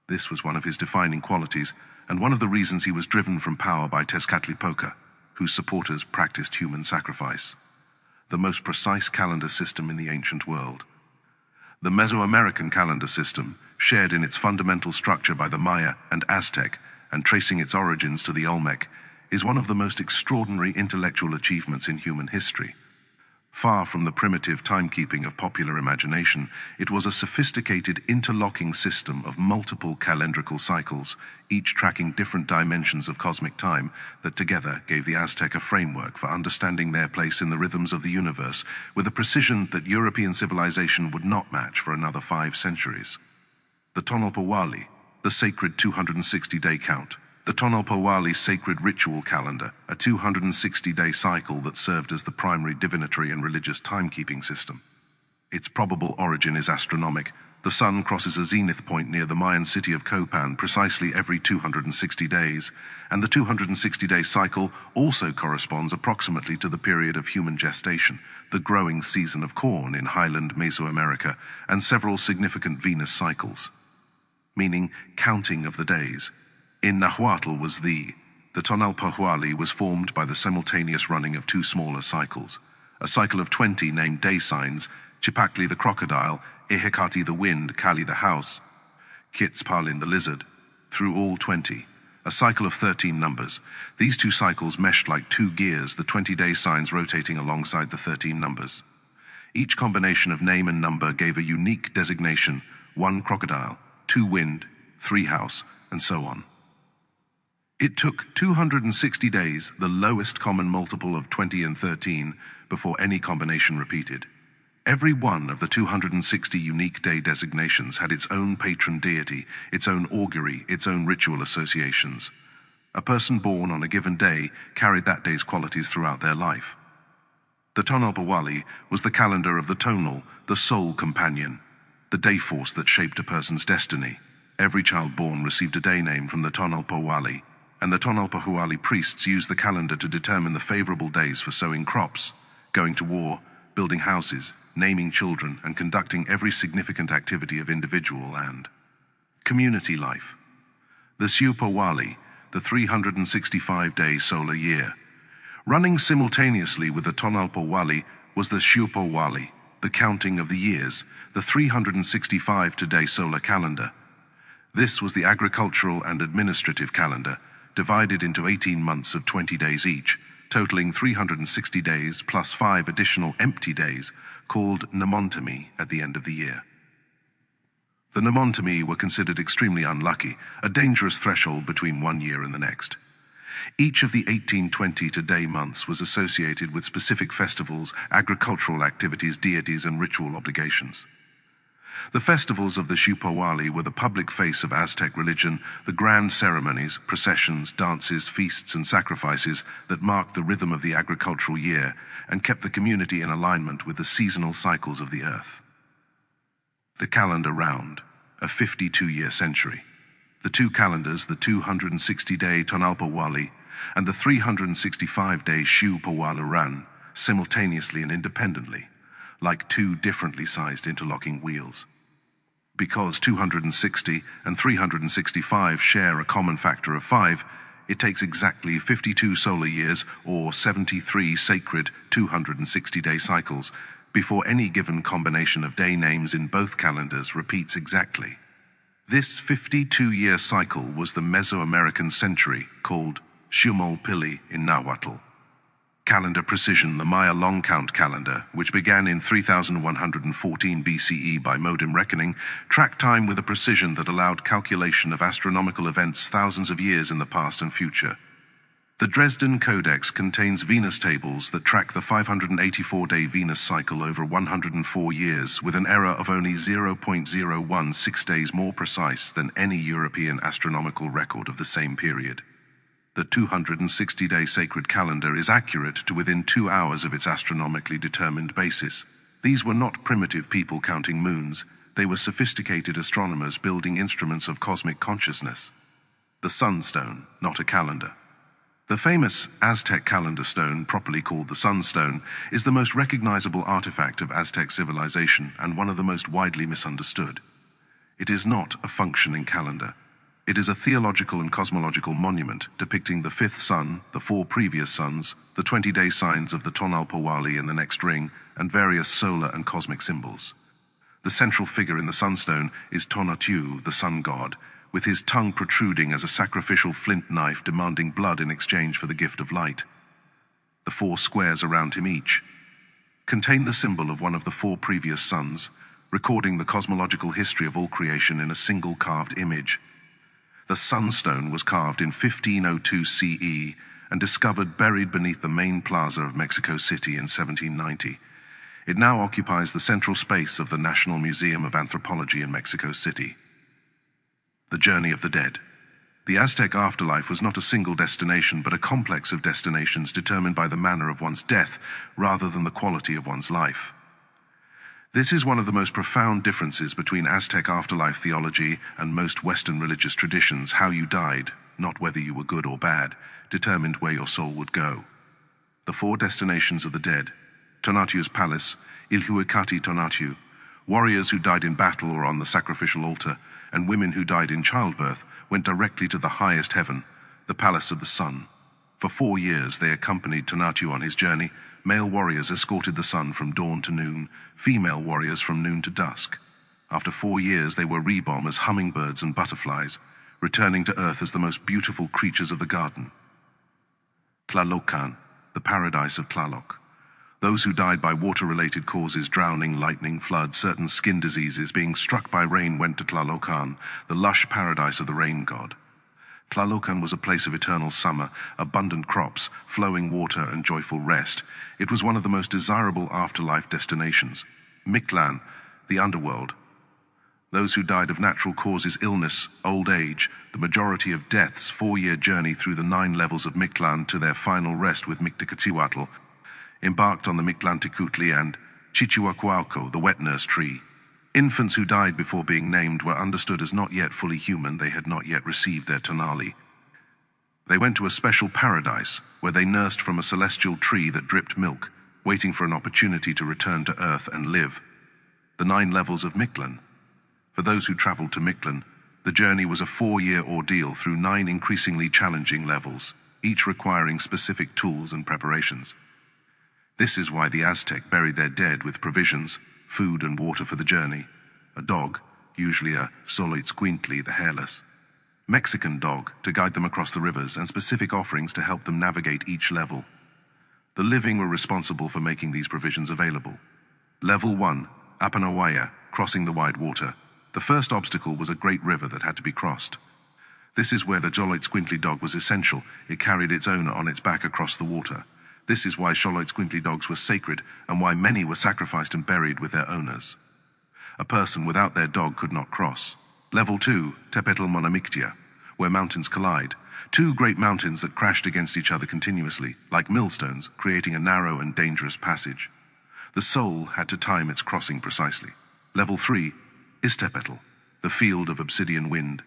This was one of his defining qualities, and one of the reasons he was driven from power by Tezcatlipoca, whose supporters practiced human sacrifice. The most precise calendar system in the ancient world. The Mesoamerican calendar system, shared in its fundamental structure by the Maya and Aztec, and tracing its origins to the Olmec, is one of the most extraordinary intellectual achievements in human history. Far from the primitive timekeeping of popular imagination, it was a sophisticated interlocking system of multiple calendrical cycles, each tracking different dimensions of cosmic time, that together gave the Aztec a framework for understanding their place in the rhythms of the universe with a precision that European civilization would not match for another 5 centuries. The Tonalpawali, the sacred 260-day count. The Tonalpawali sacred ritual calendar, a 260-day cycle that served as the primary divinatory and religious timekeeping system. Its probable origin is astronomic. The sun crosses a zenith point near the Mayan city of Copan precisely every 260 days, and the 260-day cycle also corresponds approximately to the period of human gestation, the growing season of corn in highland Mesoamerica, and several significant Venus cycles. Meaning counting of the days. In Nahuatl was the Tonalpawali was formed by the simultaneous running of 2 smaller cycles. A cycle of 20 named day signs, Chipactli the crocodile, Ehecati the wind, Kali the house, Quetzalcoatl the lizard, through all 20. A cycle of 13 numbers. These 2 cycles meshed like 2 gears, the 20-day signs rotating alongside the 13 numbers. Each combination of name and number gave a unique designation, 1 crocodile, 2 wind, 3 house, and so on. It took 260 days, the lowest common multiple of 20 and 13, before any combination repeated. Every one of the 260 unique day designations had its own patron deity, its own augury, its own ritual associations. A person born on a given day carried that day's qualities throughout their life. The Tonalpawali was the calendar of the tonal, the soul companion, the day force that shaped a person's destiny. Every child born received a day name from the Tonalpawali, and the Tonalpawali priests used the calendar to determine the favorable days for sowing crops, going to war, building houses, naming children, and conducting every significant activity of individual and community life. The Xibalba, the 365-day solar year. Running simultaneously with the Tonalpawali was the Xibalba, the counting of the years, the 365-day solar calendar. This was the agricultural and administrative calendar, divided into 18 months of 20 days each, totaling 360 days plus 5 additional empty days, called Nemontimi at the end of the year. The Nemontimi were considered extremely unlucky, a dangerous threshold between one year and the next. Each of the 1820-day months was associated with specific festivals, agricultural activities, deities, and ritual obligations. The festivals of the Xibalba were the public face of Aztec religion, the grand ceremonies, processions, dances, feasts, and sacrifices that marked the rhythm of the agricultural year and kept the community in alignment with the seasonal cycles of the earth. The calendar round, a 52-year century. The 2 calendars, the 260-day Tonalpawali and the 365-day Xibalba ran simultaneously and independently, like 2 differently sized interlocking wheels. Because 260 and 365 share a common factor of 5, it takes exactly 52 solar years or 73 sacred 260-day cycles before any given combination of day names in both calendars repeats exactly. This 52-year cycle was the Mesoamerican century, called Xibalba in Nahuatl. Calendar precision. The Maya long count calendar, which began in 3114 BCE by modem reckoning, tracked time with a precision that allowed calculation of astronomical events thousands of years in the past and future. The Dresden Codex contains Venus tables that track the 584-day Venus cycle over 104 years, with an error of only 0.016 days more precise than any European astronomical record of the same period. The 260-day sacred calendar is accurate to within 2 hours of its astronomically determined basis. These were not primitive people counting moons. They were sophisticated astronomers building instruments of cosmic consciousness. The Sunstone, not a calendar. The famous Aztec calendar stone, properly called the Sunstone, is the most recognizable artifact of Aztec civilization and one of the most widely misunderstood. It is not a functioning calendar. It is a theological and cosmological monument depicting the fifth sun, the 4 previous suns, the 20-day signs of the Tonalpawali in the next ring, and various solar and cosmic symbols. The central figure in the Sunstone is Tonatiuh, the sun god, with his tongue protruding as a sacrificial flint knife demanding blood in exchange for the gift of light. The 4 squares around him each contain the symbol of one of the 4 previous suns, recording the cosmological history of all creation in a single carved image. The Sunstone was carved in 1502 CE and discovered buried beneath the main plaza of Mexico City in 1790. It now occupies the central space of the National Museum of Anthropology in Mexico City. The Journey of the Dead. The Aztec afterlife was not a single destination, but a complex of destinations determined by the manner of one's death rather than the quality of one's life. This is one of the most profound differences between Aztec afterlife theology and most Western religious traditions. How you died, not whether you were good or bad, determined where your soul would go. The 4 destinations of the dead: Tonatiuh's palace, Ilhuicati Tonatiuh, warriors who died in battle or on the sacrificial altar, and women who died in childbirth, went directly to the highest heaven, the palace of the sun. For 4 years they accompanied Tonatiuh on his journey. Male warriors escorted the sun from dawn to noon, female warriors from noon to dusk. After 4 years, they were reborn as hummingbirds and butterflies, returning to earth as the most beautiful creatures of the garden. Tlalocan, the paradise of Tlaloc. Those who died by water-related causes, drowning, lightning, flood, certain skin diseases, being struck by rain, went to Tlalocan, the lush paradise of the rain god. Tlalocan was a place of eternal summer, abundant crops, flowing water, and joyful rest. It was one of the most desirable afterlife destinations. Mictlan, the underworld. Those who died of natural causes, illness, old age, the majority of deaths, 4-year journey through the 9 levels of Mictlan to their final rest with Mictlan, embarked on the Mictlantecuhtli and Chichihuacuauco, the wet nurse tree. Infants who died before being named were understood as not yet fully human. They had not yet received their tonali. They went to a special paradise where they nursed from a celestial tree that dripped milk, waiting for an opportunity to return to earth and live. The 9 levels of Mictlan. For those who traveled to Mictlan, the journey was a 4-year ordeal through 9 increasingly challenging levels, each requiring specific tools and preparations. This is why the Aztec buried their dead with provisions, food and water for the journey, a dog, usually a Xoloitzcuintli, the hairless, Mexican dog to guide them across the rivers, and specific offerings to help them navigate each level. The living were responsible for making these provisions available. Level 1, Apanawaya, crossing the wide water. The first obstacle was a great river that had to be crossed. This is where the Xoloitzcuintli dog was essential. It carried its owner on its back across the water. This is why Xoloitzcuintli dogs were sacred and why many were sacrificed and buried with their owners. A person without their dog could not cross. Level 2, Tepetl Monamictia, where mountains collide. 2 great mountains that crashed against each other continuously, like millstones, creating a narrow and dangerous passage. The soul had to time its crossing precisely. Level 3, Istepetl, the field of obsidian wind.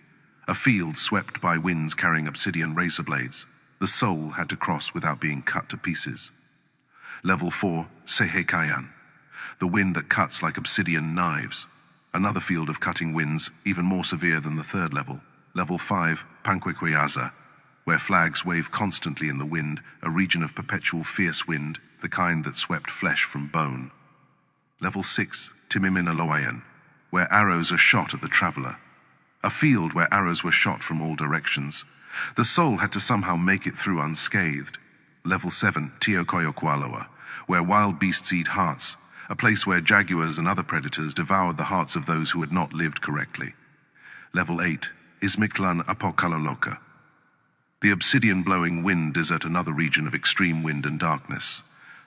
A field swept by winds carrying obsidian razor blades. The soul had to cross without being cut to pieces. Level 4, Sehekayan, the wind that cuts like obsidian knives. Another field of cutting winds, even more severe than the 3rd level. Level 5, Panquequeyaza, where flags wave constantly in the wind, a region of perpetual fierce wind, the kind that swept flesh from bone. Level 6, Timiminaloayan, where arrows are shot at the traveler. A field where arrows were shot from all directions. The soul had to somehow make it through unscathed. Level 7, Tiocoyoqualoa, where wild beasts eat hearts, a place where jaguars and other predators devoured the hearts of those who had not lived correctly. Level 8 is Mictlan Apokaloloka, the obsidian-blowing wind desert, another region of extreme wind and darkness.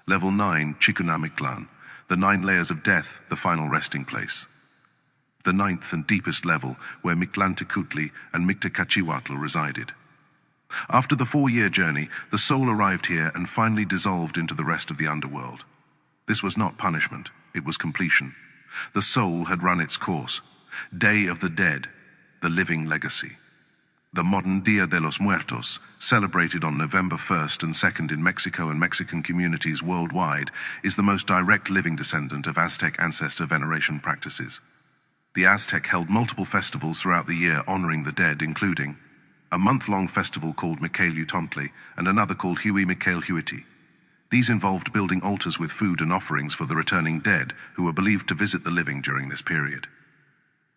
Level 9, Chikuna Mictlan, the 9 layers of death, the final resting place. The 9th and deepest level, where Mictlantecuhtli and Mictlantecuhtli resided. After the 4-year journey, the soul arrived here and finally dissolved into the rest of the underworld. This was not punishment, it was completion. The soul had run its course. Day of the Dead, the living legacy. The modern Dia de los Muertos, celebrated on November 1st and 2nd in Mexico and Mexican communities worldwide, is the most direct living descendant of Aztec ancestor veneration practices. The Aztec held multiple festivals throughout the year honoring the dead, including a month-long festival called Ixchel and another called Ixchel. These involved building altars with food and offerings for the returning dead, who were believed to visit the living during this period.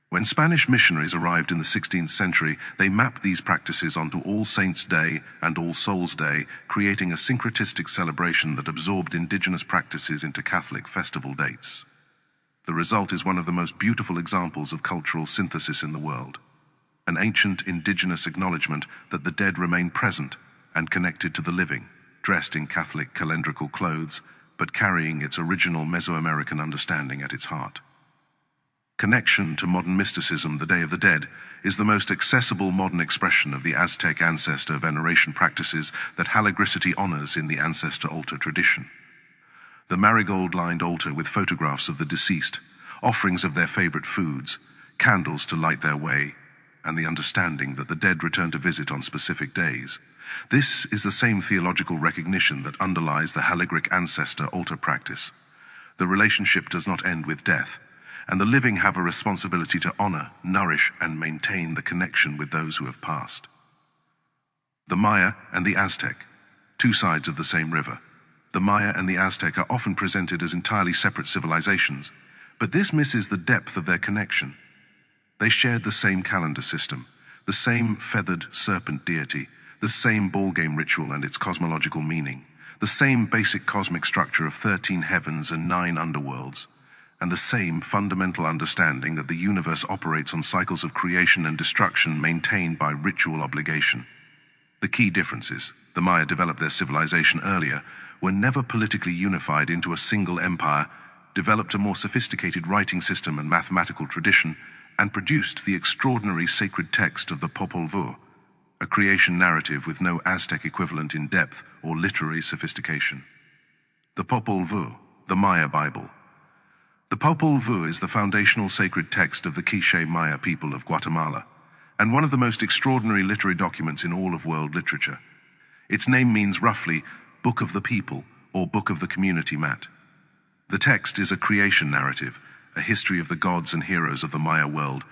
When Spanish missionaries arrived in the 16th century, they mapped these practices onto All Saints' Day and All Souls' Day, creating a syncretistic celebration that absorbed indigenous practices into Catholic festival dates. The result is one of the most beautiful examples of cultural synthesis in the world. An ancient indigenous acknowledgement that the dead remain present and connected to the living, dressed in Catholic calendrical clothes, but carrying its original Mesoamerican understanding at its heart. Connection to modern mysticism, the Day of the Dead, is the most accessible modern expression of the Aztec ancestor veneration practices that Halagricity honors in the ancestor altar tradition. The marigold-lined altar with photographs of the deceased, offerings of their favorite foods, candles to light their way, and the understanding that the dead return to visit on specific days. This is the same theological recognition that underlies the Halagric ancestor altar practice. The relationship does not end with death, and the living have a responsibility to honor, nourish, and maintain the connection with those who have passed. The Maya and the Aztec, 2 sides of the same river. The Maya and the Aztec are often presented as entirely separate civilizations, but this misses the depth of their connection. They shared the same calendar system, the same feathered serpent deity, the same ballgame ritual and its cosmological meaning, the same basic cosmic structure of 13 heavens and 9 underworlds, and the same fundamental understanding that the universe operates on cycles of creation and destruction maintained by ritual obligation. The key differences: the Maya developed their civilization earlier, were never politically unified into a single empire, developed a more sophisticated writing system and mathematical tradition, and produced the extraordinary sacred text of the Popol Vuh, a creation narrative with no Aztec equivalent in depth or literary sophistication. The Popol Vuh, the Maya Bible. The Popol Vuh is the foundational sacred text of the Quiché Maya people of Guatemala, and one of the most extraordinary literary documents in all of world literature. Its name means roughly Book of the People or Book of the Community Mat. The text is a creation narrative, a history of the gods and heroes of the Maya world,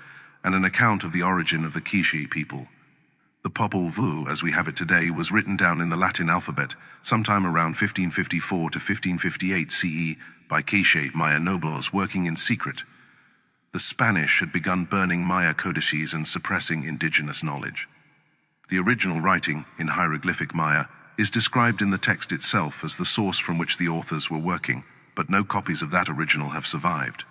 and an account of the origin of the Quiché people. The Popol Vuh, as we have it today, was written down in the Latin alphabet sometime around 1554 to 1558 CE by Quiché Maya nobles working in secret. The Spanish had begun burning Maya codices and suppressing indigenous knowledge. The original writing, in hieroglyphic Maya, is described in the text itself as the source from which the authors were working, but no copies of that original have survived.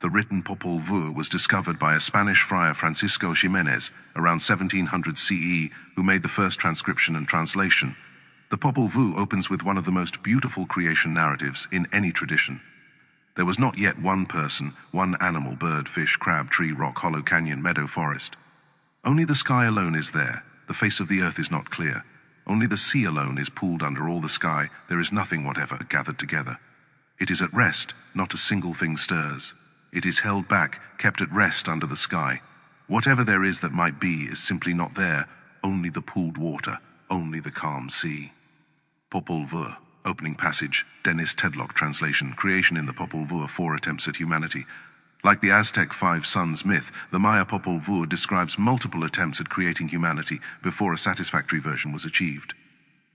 The written Popol Vuh was discovered by a Spanish friar, Francisco Ximenez, around 1700 CE, who made the first transcription and translation. The Popol Vuh opens with one of the most beautiful creation narratives in any tradition. There was not yet one person, one animal, bird, fish, crab, tree, rock, hollow, canyon, meadow, forest. Only the sky alone is there. The face of the earth is not clear. Only the sea alone is pooled under all the sky. There is nothing whatever gathered together. It is at rest, not a single thing stirs. It is held back, kept at rest under the sky. Whatever there is that might be is simply not there, only the pooled water, only the calm sea. Popol Vuh, opening passage, Dennis Tedlock translation, creation in the Popol Vuh, 4 attempts at humanity. Like the Aztec 5 Sons myth, the Maya Popol Vuh describes multiple attempts at creating humanity before a satisfactory version was achieved.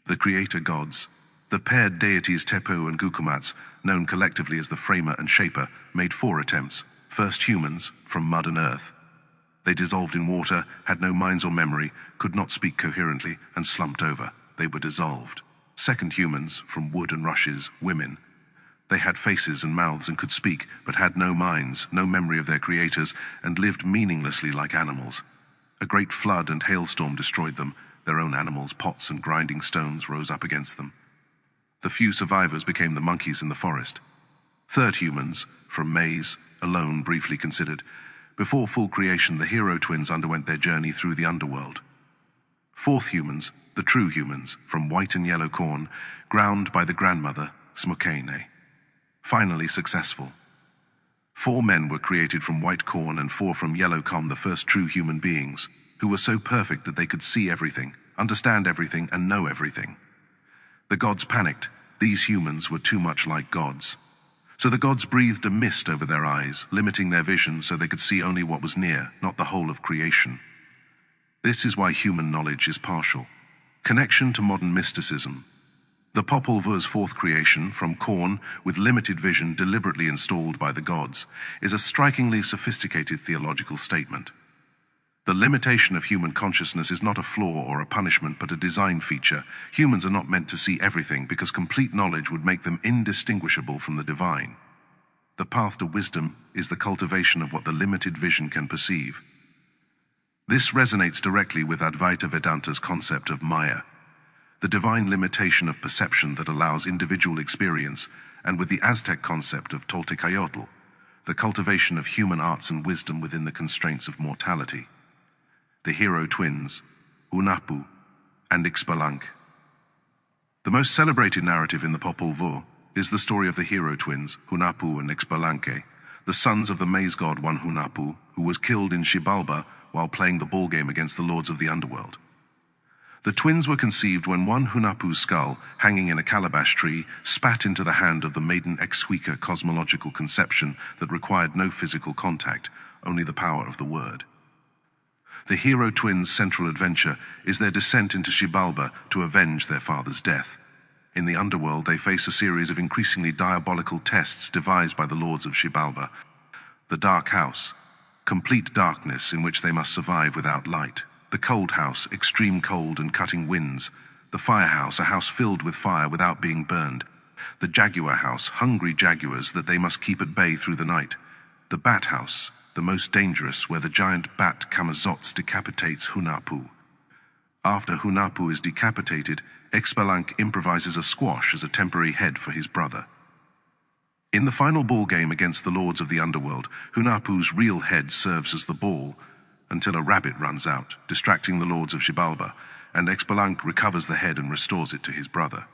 The creator gods, the paired deities Tepu and Gukumats, known collectively as the Framer and Shaper, made 4 attempts, first humans, from mud and earth. They dissolved in water, had no minds or memory, could not speak coherently, and slumped over. They were dissolved. Second humans, from wood and rushes, women. They had faces and mouths and could speak, but had no minds, no memory of their creators, and lived meaninglessly like animals. A great flood and hailstorm destroyed them. Their own animals, pots and grinding stones, rose up against them. The few survivors became the monkeys in the forest. Third humans, from maize, alone briefly considered. Before full creation, the hero twins underwent their journey through the underworld. Fourth humans, the true humans, from white and yellow corn, ground by the grandmother, Smokene. Finally successful. 4 men were created from white corn and 4 from yellow com, the first true human beings, who were so perfect that they could see everything, understand everything, and know everything. The gods panicked. These humans were too much like gods. So the gods breathed a mist over their eyes, limiting their vision so they could see only what was near, not the whole of creation. This is why human knowledge is partial. Connection to modern mysticism. The Popol Vuh's fourth creation, from corn, with limited vision deliberately installed by the gods, is a strikingly sophisticated theological statement. The limitation of human consciousness is not a flaw or a punishment, but a design feature. Humans are not meant to see everything because complete knowledge would make them indistinguishable from the divine. The path to wisdom is the cultivation of what the limited vision can perceive. This resonates directly with Advaita Vedanta's concept of Maya, the divine limitation of perception that allows individual experience, and with the Aztec concept of Toltecayotl, the cultivation of human arts and wisdom within the constraints of mortality. The hero twins, Hunahpu and Ixchel. The most celebrated narrative in the Popol Vuh is the story of the hero twins, Hunahpu and Ixchel, the sons of the maize god one Hunahpu, who was killed in Xibalba while playing the ball game against the lords of the underworld. The twins were conceived when one Hunahpu's skull, hanging in a calabash tree, spat into the hand of the maiden Ixchel, cosmological conception that required no physical contact, only the power of the word. The hero twins' central adventure is their descent into Xibalba to avenge their father's death. In the underworld, they face a series of increasingly diabolical tests devised by the lords of Xibalba. The dark house, complete darkness in which they must survive without light. The cold house, extreme cold and cutting winds. The fire house, a house filled with fire without being burned. The jaguar house, hungry jaguars that they must keep at bay through the night. The bat house, the most dangerous, where the giant bat Camazotz decapitates Hunahpu. After Hunahpu is decapitated, Ixchel improvises a squash as a temporary head for his brother. In the final ball game against the lords of the underworld, Hunahpu's real head serves as the ball, until a rabbit runs out, distracting the lords of Xibalba, and Ixchel recovers the head and restores it to his brother.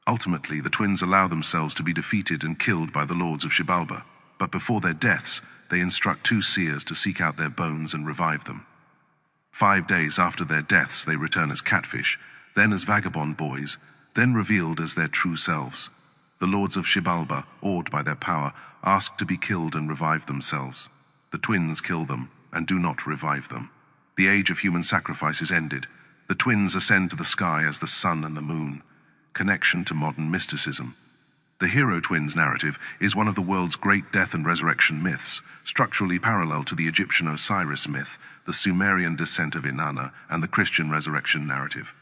Ultimately, the twins allow themselves to be defeated and killed by the lords of Xibalba, but before their deaths, they instruct 2 seers to seek out their bones and revive them. 5 days after their deaths, they return as catfish, then as vagabond boys, then revealed as their true selves. The lords of Xibalba, awed by their power, ask to be killed and revive themselves. The twins kill them and do not revive them. The age of human sacrifice is ended. The twins ascend to the sky as the sun and the moon. Connection to modern mysticism. The hero twins narrative is one of the world's great death and resurrection myths, structurally parallel to the Egyptian Osiris myth, the Sumerian descent of Inanna, and the Christian resurrection narrative.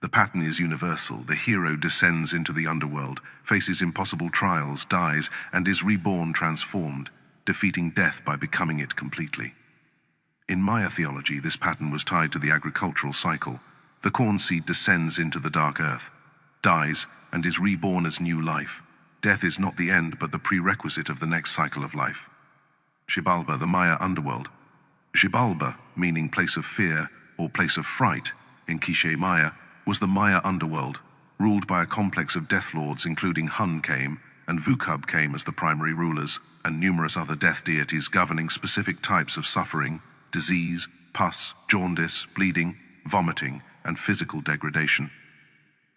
The pattern is universal. The hero descends into the underworld, faces impossible trials, dies, and is reborn transformed, defeating death by becoming it completely. In Maya theology, this pattern was tied to the agricultural cycle. The corn seed descends into the dark earth, dies, and is reborn as new life. Death is not the end, but the prerequisite of the next cycle of life. Xibalba, the Maya underworld. Xibalba, meaning place of fear or place of fright, in Quiché Maya, was the Maya underworld, ruled by a complex of death lords including Hun came, and Vukub came as the primary rulers, and numerous other death deities governing specific types of suffering, disease, pus, jaundice, bleeding, vomiting, and physical degradation.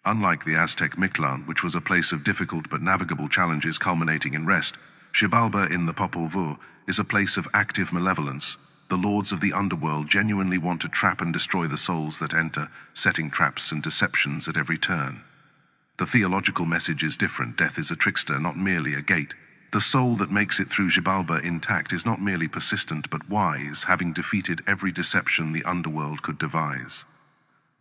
Unlike the Aztec Mictlan, which was a place of difficult but navigable challenges culminating in rest, Xibalba in the Popol Vuh is a place of active malevolence. The lords of the underworld genuinely want to trap and destroy the souls that enter, setting traps and deceptions at every turn. The theological message is different. Death is a trickster, not merely a gate. The soul that makes it through Xibalba intact is not merely persistent but wise, having defeated every deception the underworld could devise.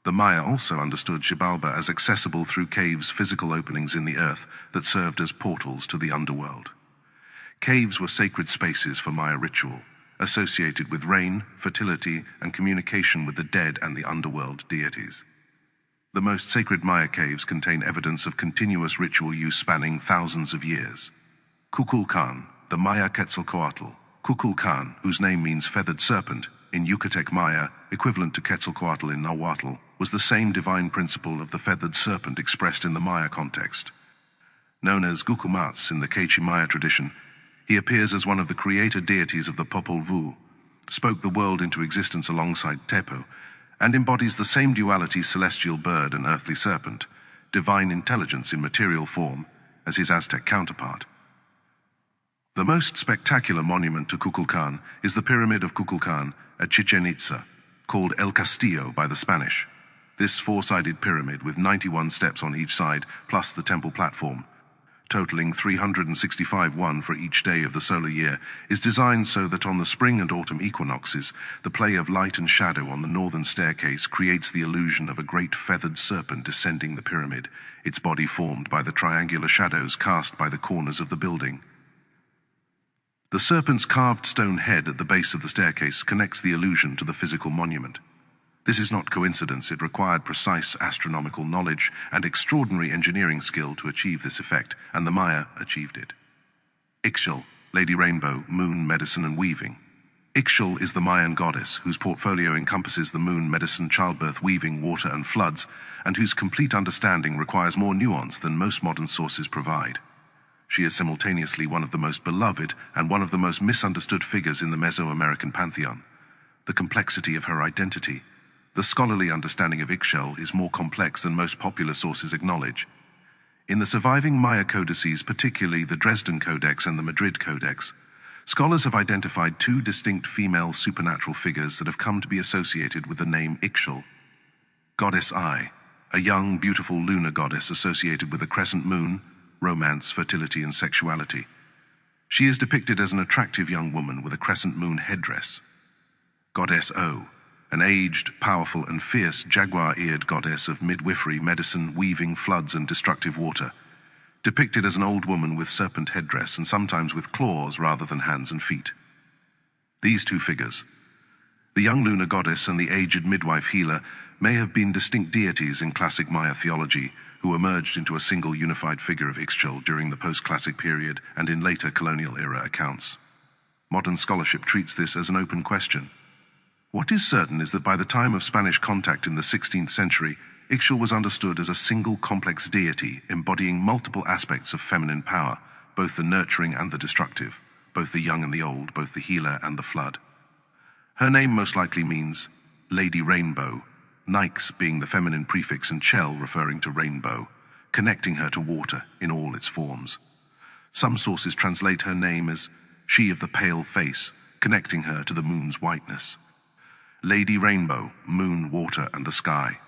The Maya also understood Xibalba as accessible through caves, physical openings in the earth that served as portals to the underworld. Caves were sacred spaces for Maya ritual, associated with rain, fertility, and communication with the dead and the underworld deities. The most sacred Maya caves contain evidence of continuous ritual use spanning thousands of years. Kukulkan, the Maya Quetzalcoatl. Kukulkan, whose name means feathered serpent, in Yucatec Maya, equivalent to Quetzalcoatl in Nahuatl, was the same divine principle of the feathered serpent expressed in the Maya context. Known as Gukumats in the Quechua Maya tradition, he appears as one of the creator deities of the Popol Vuh, spoke the world into existence alongside Tepo, and embodies the same duality celestial bird and earthly serpent, divine intelligence in material form, as his Aztec counterpart. The most spectacular monument to Kukulkan is the Pyramid of Kukulkan at Chichen Itza, called El Castillo by the Spanish. This four-sided pyramid with 91 steps on each side, plus the temple platform, totaling 365 one for each day of the solar year, is designed so that on the spring and autumn equinoxes, the play of light and shadow on the northern staircase creates the illusion of a great feathered serpent descending the pyramid, its body formed by the triangular shadows cast by the corners of the building. The serpent's carved stone head at the base of the staircase connects the illusion to the physical monument. This is not coincidence. It required precise astronomical knowledge and extraordinary engineering skill to achieve this effect, and the Maya achieved it. Ixchel, Lady Rainbow, Moon, Medicine, and Weaving. Ixchel is the Mayan goddess whose portfolio encompasses the moon, medicine, childbirth, weaving, water, and floods, and whose complete understanding requires more nuance than most modern sources provide. She is simultaneously one of the most beloved and one of the most misunderstood figures in the Mesoamerican pantheon. The complexity of her identity. The scholarly understanding of Ixchel is more complex than most popular sources acknowledge. In the surviving Maya codices, particularly the Dresden Codex and the Madrid Codex, scholars have identified two distinct female supernatural figures that have come to be associated with the name Ixchel. Goddess Ai, a young, beautiful lunar goddess associated with the crescent moon, romance, fertility, and sexuality. She is depicted as an attractive young woman with a crescent moon headdress. Goddess O, an aged, powerful, and fierce jaguar-eared goddess of midwifery, medicine, weaving, floods, and destructive water, depicted as an old woman with serpent headdress and sometimes with claws rather than hands and feet. These two figures, the young lunar goddess and the aged midwife healer, may have been distinct deities in classic Maya theology who emerged into a single unified figure of Ixchel during the post-classic period and in later colonial-era accounts. Modern scholarship treats this as an open question. What is certain is that by the time of Spanish contact in the 16th century, Ixchel was understood as a single complex deity embodying multiple aspects of feminine power, both the nurturing and the destructive, both the young and the old, both the healer and the flood. Her name most likely means Lady Rainbow, Nix being the feminine prefix and Chel referring to rainbow, connecting her to water in all its forms. Some sources translate her name as She of the Pale Face, connecting her to the moon's whiteness. Lady Rainbow, moon, water, and the sky.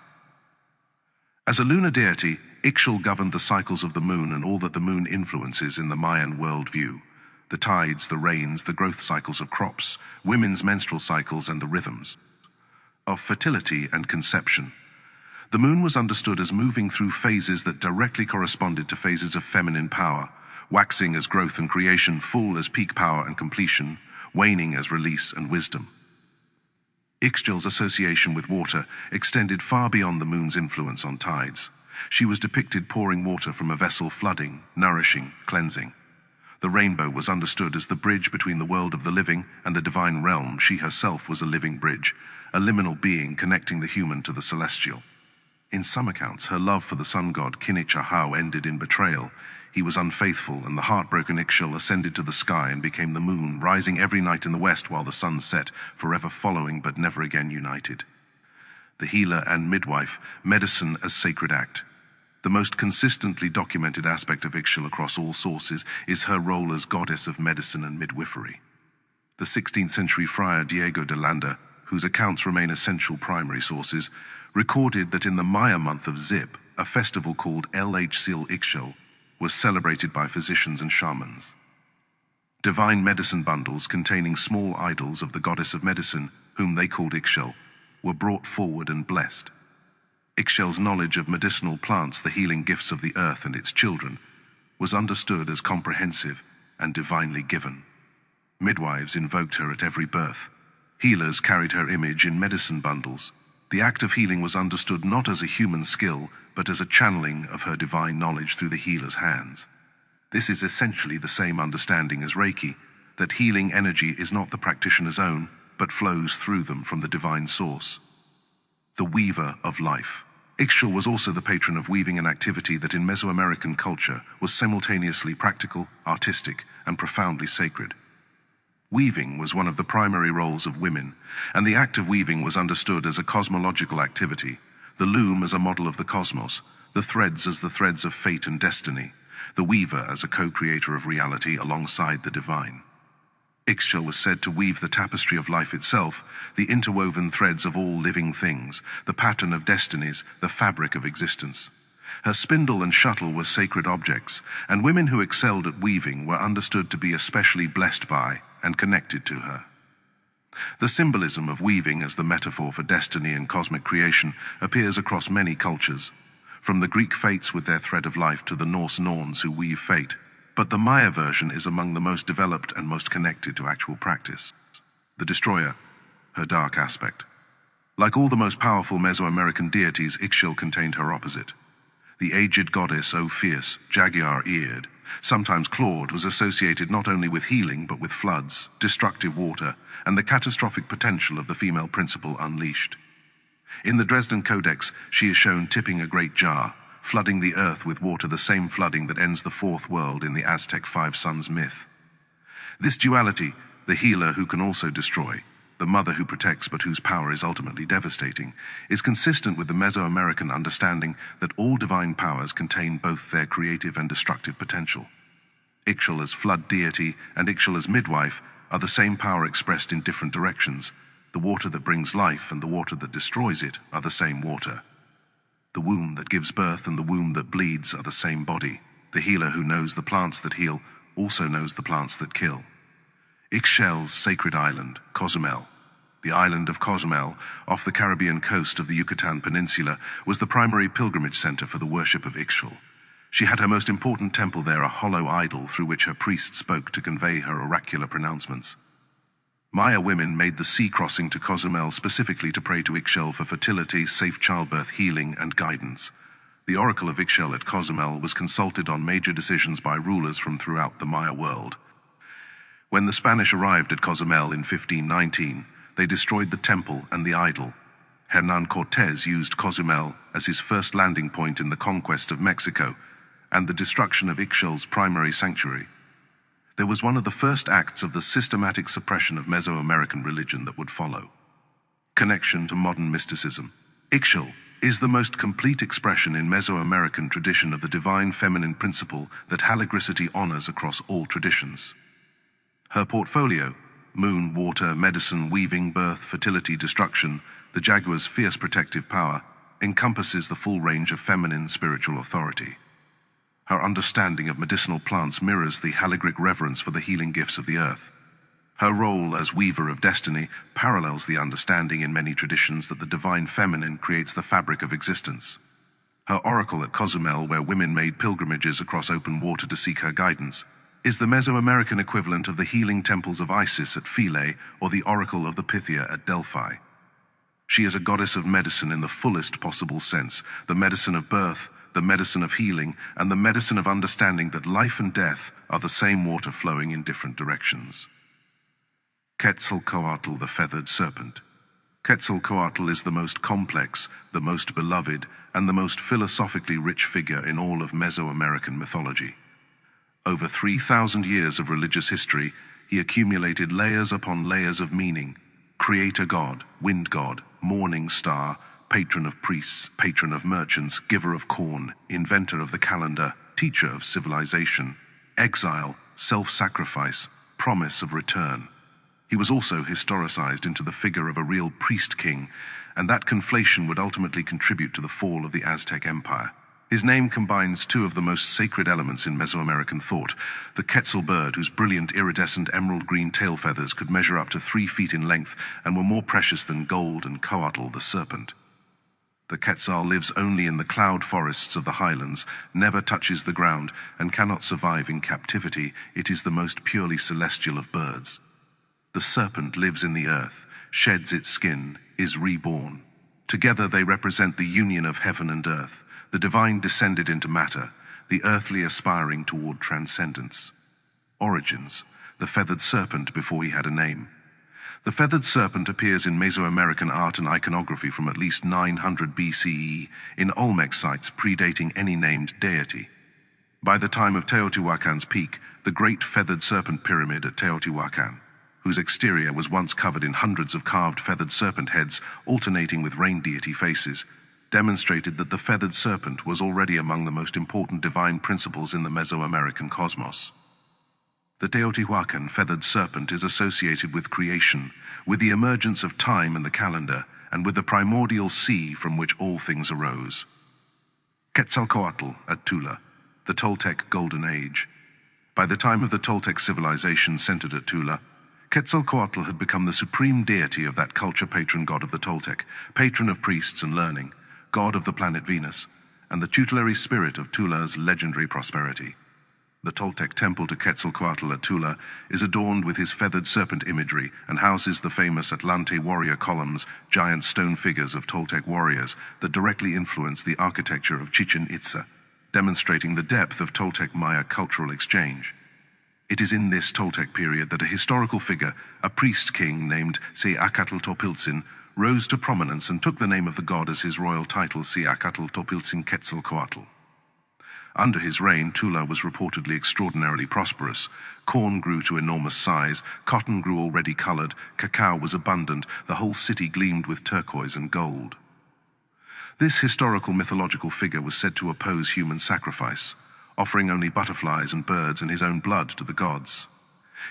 As a lunar deity, Ixchel governed the cycles of the moon and all that the moon influences in the Mayan worldview: the tides, the rains, the growth cycles of crops, women's menstrual cycles, and the rhythms of fertility and conception. The moon was understood as moving through phases that directly corresponded to phases of feminine power, waxing as growth and creation, full as peak power and completion, waning as release and wisdom. Ixchel's association with water extended far beyond the moon's influence on tides. She was depicted pouring water from a vessel, flooding, nourishing, cleansing. The rainbow was understood as the bridge between the world of the living and the divine realm. She herself was a living bridge, a liminal being connecting the human to the celestial. In some accounts, her love for the sun god Kinich-Ahau ended in betrayal. He was unfaithful, and the heartbroken Ixchel ascended to the sky and became the moon, rising every night in the west while the sun set, forever following but never again united. The healer and midwife, medicine as sacred act. The most consistently documented aspect of Ixchel across all sources is her role as goddess of medicine and midwifery. The 16th century friar Diego de Landa, whose accounts remain essential primary sources, recorded that in the Maya month of Zip, a festival called El Ixchel Ixchel was celebrated by physicians and shamans. Divine medicine bundles containing small idols of the goddess of medicine, whom they called Ixchel, were brought forward and blessed. Ixchel's knowledge of medicinal plants, the healing gifts of the earth and its children, was understood as comprehensive and divinely given. Midwives invoked her at every birth. Healers carried her image in medicine bundles. The act of healing was understood not as a human skill, but as a channeling of her divine knowledge through the healer's hands. This is essentially the same understanding as Reiki, that healing energy is not the practitioner's own, but flows through them from the divine source. The weaver of life. Ixchel was also the patron of weaving, an activity that in Mesoamerican culture was simultaneously practical, artistic, and profoundly sacred. Weaving was one of the primary roles of women, and the act of weaving was understood as a cosmological activity, the loom as a model of the cosmos, the threads as the threads of fate and destiny, the weaver as a co-creator of reality alongside the divine. Ixchel was said to weave the tapestry of life itself, the interwoven threads of all living things, the pattern of destinies, the fabric of existence. Her spindle and shuttle were sacred objects, and women who excelled at weaving were understood to be especially blessed by and connected to her. The symbolism of weaving as the metaphor for destiny and cosmic creation appears across many cultures, from the Greek fates with their thread of life to the Norse Norns who weave fate. But the Maya version is among the most developed and most connected to actual practice. The destroyer, her dark aspect. Like all the most powerful Mesoamerican deities, Ixchel contained her opposite. The aged goddess, O fierce, jaguar-eared, sometimes clawed, was associated not only with healing but with floods, destructive water, and the catastrophic potential of the female principle unleashed. In the Dresden Codex, she is shown tipping a great jar, flooding the earth with water, the same flooding that ends the fourth world in the Aztec five suns myth. This duality, the healer who can also destroy, the mother who protects but whose power is ultimately devastating, is consistent with the Mesoamerican understanding that all divine powers contain both their creative and destructive potential. Ixchel as flood deity and Ixchel as midwife are the same power expressed in different directions. The water that brings life and the water that destroys it are the same water. The womb that gives birth and the womb that bleeds are the same body. The healer who knows the plants that heal also knows the plants that kill. Ixchel's sacred island, Cozumel. The island of Cozumel, off the Caribbean coast of the Yucatan Peninsula, was the primary pilgrimage center for the worship of Ixchel. She had her most important temple there, a hollow idol through which her priests spoke to convey her oracular pronouncements. Maya women made the sea crossing to Cozumel specifically to pray to Ixchel for fertility, safe childbirth, healing, and guidance. The oracle of Ixchel at Cozumel was consulted on major decisions by rulers from throughout the Maya world. When the Spanish arrived at Cozumel in 1519, they destroyed the temple and the idol. Hernán Cortés used Cozumel as his first landing point in the conquest of Mexico and the destruction of Ixchel's primary sanctuary. There was one of the first acts of the systematic suppression of Mesoamerican religion that would follow. Connection to modern mysticism. Ixchel is the most complete expression in Mesoamerican tradition of the divine feminine principle that haligicity honors across all traditions. Her portfolio, moon, water, medicine, weaving, birth, fertility, destruction, the jaguar's fierce protective power, encompasses the full range of feminine spiritual authority. Her understanding of medicinal plants mirrors the haligric reverence for the healing gifts of the earth. Her role as weaver of destiny parallels the understanding in many traditions that the divine feminine creates the fabric of existence. Her oracle at Cozumel, where women made pilgrimages across open water to seek her guidance, is the Mesoamerican equivalent of the healing temples of Isis at Philae or the oracle of the Pythia at Delphi. She is a goddess of medicine in the fullest possible sense, the medicine of birth, the medicine of healing, and the medicine of understanding that life and death are the same water flowing in different directions. Quetzalcoatl, the feathered serpent. Quetzalcoatl is the most complex, the most beloved, and the most philosophically rich figure in all of Mesoamerican mythology. Over 3,000 years of religious history, he accumulated layers upon layers of meaning: creator god, wind god, morning star, patron of priests, patron of merchants, giver of corn, inventor of the calendar, teacher of civilization, exile, self-sacrifice, promise of return. He was also historicized into the figure of a real priest-king, and that conflation would ultimately contribute to the fall of the Aztec Empire. His name combines two of the most sacred elements in Mesoamerican thought: the Quetzal bird, whose brilliant iridescent emerald-green tail feathers could measure up to 3 feet in length and were more precious than gold, and Coatl, the serpent. The Quetzal lives only in the cloud forests of the highlands, never touches the ground, and cannot survive in captivity. It is the most purely celestial of birds. The serpent lives in the earth, sheds its skin, is reborn. Together they represent the union of heaven and earth, the divine descended into matter, the earthly aspiring toward transcendence. Origins: the feathered serpent before he had a name. The feathered serpent appears in Mesoamerican art and iconography from at least 900 BCE in Olmec sites predating any named deity. By the time of Teotihuacan's peak, the great feathered serpent pyramid at Teotihuacan, whose exterior was once covered in hundreds of carved feathered serpent heads alternating with rain deity faces, demonstrated that the feathered serpent was already among the most important divine principles in the Mesoamerican cosmos. The Teotihuacan feathered serpent is associated with creation, with the emergence of time in the calendar, and with the primordial sea from which all things arose. Quetzalcoatl at Tula, the Toltec Golden Age. By the time of the Toltec civilization centered at Tula, Quetzalcoatl had become the supreme deity of that culture, patron god of the Toltec, patron of priests and learning, god of the planet Venus, and the tutelary spirit of Tula's legendary prosperity. The Toltec temple to Quetzalcoatl at Tula is adorned with his feathered serpent imagery and houses the famous Atlante warrior columns, giant stone figures of Toltec warriors that directly influence the architecture of Chichen Itza, demonstrating the depth of Toltec Maya cultural exchange. It is in this Toltec period that a historical figure, a priest king named Xibalba Topiltzin, rose to prominence and took the name of the god as his royal title, Xibalba Topiltzin Quetzalcoatl. Under his reign, Tula was reportedly extraordinarily prosperous. Corn grew to enormous size, cotton grew already colored, cacao was abundant, the whole city gleamed with turquoise and gold. This historical mythological figure was said to oppose human sacrifice, offering only butterflies and birds and his own blood to the gods.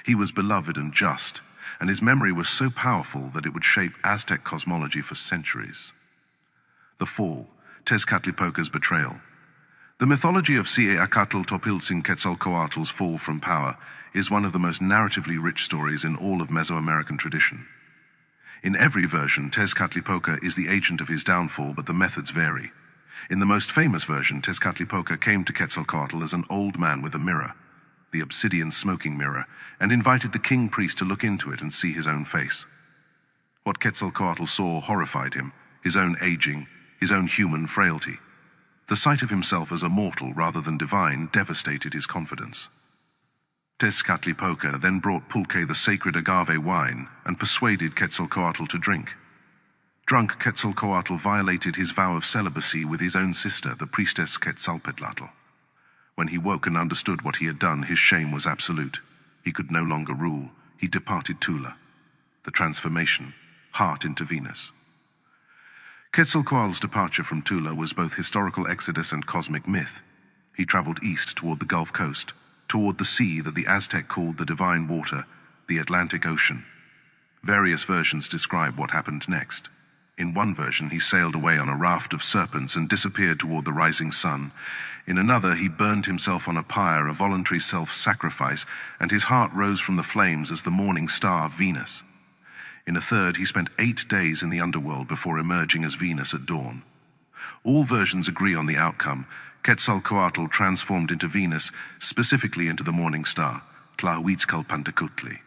He was beloved and just, and his memory was so powerful that it would shape Aztec cosmology for centuries. The Fall, Tezcatlipoca's betrayal. The mythology of Xibalba Topiltzin Quetzalcoatl's fall from power is one of the most narratively rich stories in all of Mesoamerican tradition. In every version, Tezcatlipoca is the agent of his downfall, but the methods vary. In the most famous version, Tezcatlipoca came to Quetzalcoatl as an old man with a mirror, the obsidian smoking mirror, and invited the king priest to look into it and see his own face. What Quetzalcoatl saw horrified him, his own aging, his own human frailty. The sight of himself as a mortal rather than divine devastated his confidence. Tezcatlipoca then brought pulque, the sacred agave wine, and persuaded Quetzalcoatl to drink. Drunk, Quetzalcoatl violated his vow of celibacy with his own sister, the priestess Quetzalcoatl. When he woke and understood what he had done, his shame was absolute. He could no longer rule. He departed Tula. The transformation, heart into Venus. Quetzalcoatl's departure from Tula was both historical exodus and cosmic myth. He traveled east toward the Gulf Coast, toward the sea that the Aztec called the divine water, the Atlantic Ocean. Various versions describe what happened next. In one version, he sailed away on a raft of serpents and disappeared toward the rising sun. In another, he burned himself on a pyre, a voluntary self-sacrifice, and his heart rose from the flames as the morning star Venus. In a third, he spent 8 days in the underworld before emerging as Venus at dawn. All versions agree on the outcome. Quetzalcoatl transformed into Venus, specifically into the morning star, Tlahuitzcalpantecutli.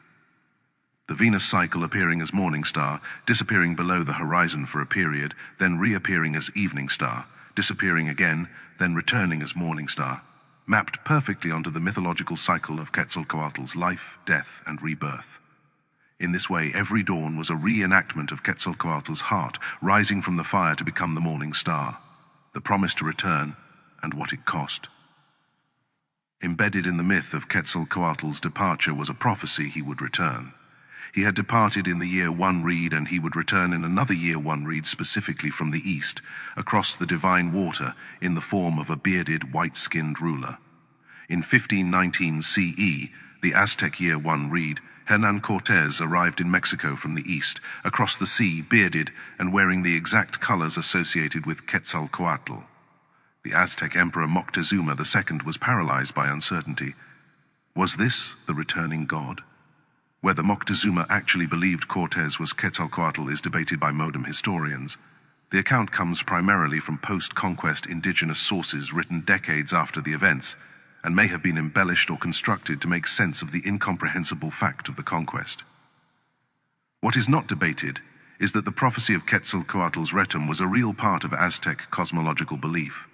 The Venus cycle appearing as morning star, disappearing below the horizon for a period, then reappearing as evening star, disappearing again, then returning as morning star, mapped perfectly onto the mythological cycle of Quetzalcoatl's life, death, and rebirth. In this way, every dawn was a reenactment of Quetzalcoatl's heart, rising from the fire to become the morning star, the promise to return, and what it cost. Embedded in the myth of Quetzalcoatl's departure was a prophecy he would return. He had departed in the year 1 reed, and he would return in another year 1 reed, specifically from the east, across the divine water, in the form of a bearded, white-skinned ruler. In 1519 CE, the Aztec year 1 reed, Hernan Cortés arrived in Mexico from the east, across the sea, bearded, and wearing the exact colors associated with Quetzalcoatl. The Aztec emperor Moctezuma II was paralyzed by uncertainty. Was this the returning god? Whether Moctezuma actually believed Cortés was Quetzalcoatl is debated by modern historians. The account comes primarily from post-conquest indigenous sources written decades after the events, and may have been embellished or constructed to make sense of the incomprehensible fact of the conquest. What is not debated is that the prophecy of Quetzalcoatl's retum was a real part of Aztec cosmological belief,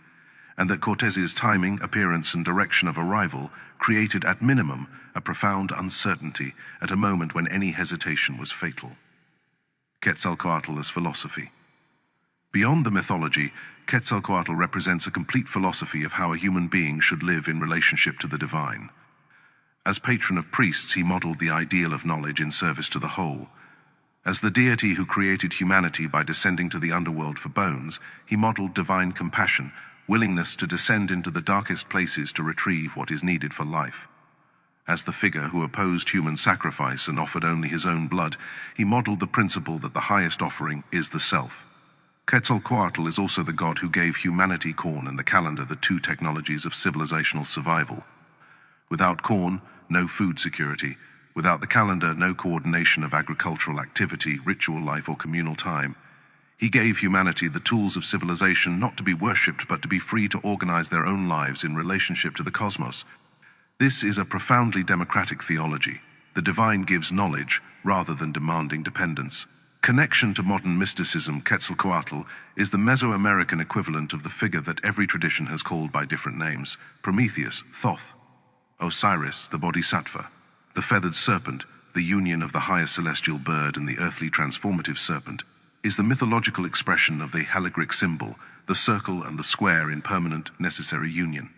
and that Cortez's timing, appearance, and direction of arrival created at minimum a profound uncertainty at a moment when any hesitation was fatal. Quetzalcoatl as philosophy. Beyond the mythology, Quetzalcoatl represents a complete philosophy of how a human being should live in relationship to the divine. As patron of priests, he modeled the ideal of knowledge in service to the whole. As the deity who created humanity by descending to the underworld for bones, he modeled divine compassion, willingness to descend into the darkest places to retrieve what is needed for life. As the figure who opposed human sacrifice and offered only his own blood, he modeled the principle that the highest offering is the self. Quetzalcoatl is also the god who gave humanity corn and the calendar, the two technologies of civilizational survival. Without corn, no food security. Without the calendar, no coordination of agricultural activity, ritual life, or communal time. He gave humanity the tools of civilization not to be worshipped, but to be free to organize their own lives in relationship to the cosmos. This is a profoundly democratic theology. The divine gives knowledge rather than demanding dependence. Connection to modern mysticism, Quetzalcoatl is the Mesoamerican equivalent of the figure that every tradition has called by different names: Prometheus, Thoth; Osiris, the Bodhisattva; the feathered serpent, the union of the highest celestial bird and the earthly transformative serpent, is the mythological expression of the halagric symbol, the circle and the square in permanent, necessary union.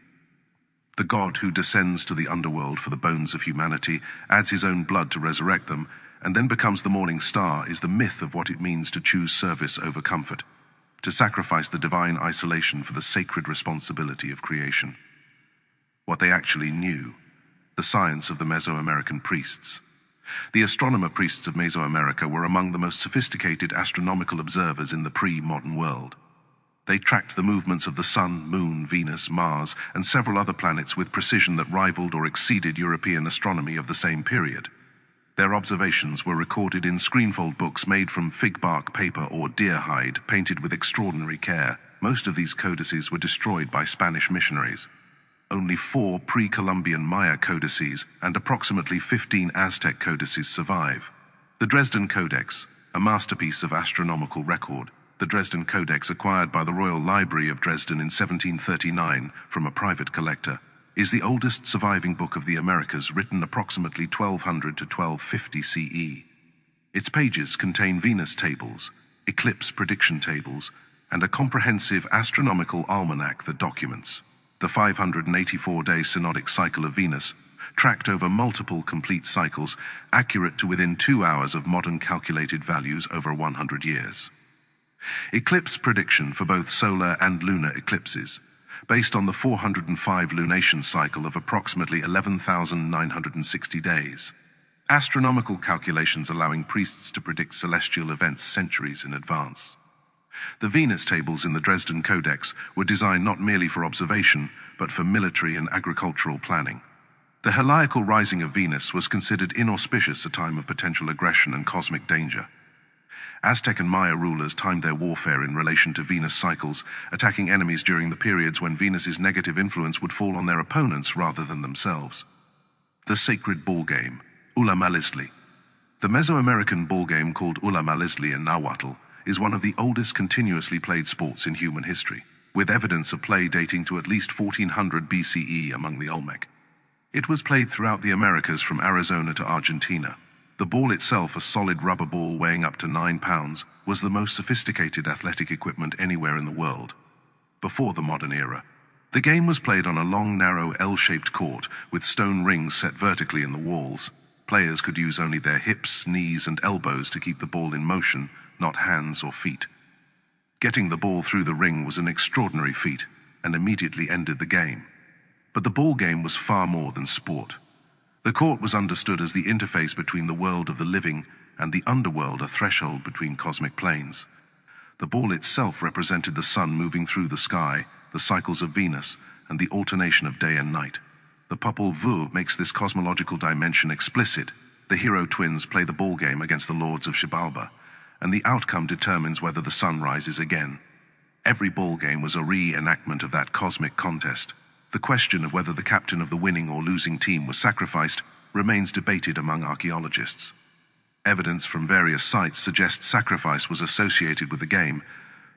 The god who descends to the underworld for the bones of humanity, adds his own blood to resurrect them, and then becomes the morning star is the myth of what it means to choose service over comfort, to sacrifice the divine isolation for the sacred responsibility of creation. What they actually knew, the science of the Mesoamerican priests. The astronomer priests of Mesoamerica were among the most sophisticated astronomical observers in the pre-modern world. They tracked the movements of the Sun, Moon, Venus, Mars, and several other planets with precision that rivaled or exceeded European astronomy of the same period. Their observations were recorded in screenfold books made from fig bark paper or deer hide, painted with extraordinary care. Most of these codices were destroyed by Spanish missionaries. Only 4 pre-Columbian Maya codices and approximately 15 Aztec codices survive. The Dresden Codex, a masterpiece of astronomical record. The Dresden Codex, acquired by the Royal Library of Dresden in 1739 from a private collector, is the oldest surviving book of the Americas, written approximately 1200 to 1250 CE. Its pages contain Venus tables, eclipse prediction tables, and a comprehensive astronomical almanac that documents the 584-day synodic cycle of Venus, tracked over multiple complete cycles, accurate to within 2 hours of modern calculated values over 100 years. Eclipse prediction for both solar and lunar eclipses, based on the 405 lunation cycle of approximately 11,960 days. Astronomical calculations allowing priests to predict celestial events centuries in advance. The Venus tables in the Dresden Codex were designed not merely for observation, but for military and agricultural planning. The heliacal rising of Venus was considered inauspicious, a time of potential aggression and cosmic danger. Aztec and Maya rulers timed their warfare in relation to Venus cycles, attacking enemies during the periods when Venus's negative influence would fall on their opponents rather than themselves. The sacred ball game, Ulamalisli. The Mesoamerican ball game, called Ulamalisli in Nahuatl, is one of the oldest continuously played sports in human history, with evidence of play dating to at least 1400 BCE among the Olmec. It was played throughout the Americas from Arizona to Argentina. The ball itself, a solid rubber ball weighing up to 9 pounds, was the most sophisticated athletic equipment anywhere in the world. Before the modern era, the game was played on a long, narrow L-shaped court with stone rings set vertically in the walls. Players could use only their hips, knees, and elbows to keep the ball in motion, not hands or feet. Getting the ball through the ring was an extraordinary feat and immediately ended the game. But the ball game was far more than sport. The court was understood as the interface between the world of the living and the underworld, a threshold between cosmic planes. The ball itself represented the sun moving through the sky, the cycles of Venus, and the alternation of day and night. The Popol Vuh makes this cosmological dimension explicit. The hero twins play the ball game against the lords of Xibalba, and the outcome determines whether the sun rises again. Every ball game was a re-enactment of that cosmic contest. The question of whether the captain of the winning or losing team was sacrificed remains debated among archaeologists. Evidence from various sites suggests sacrifice was associated with the game,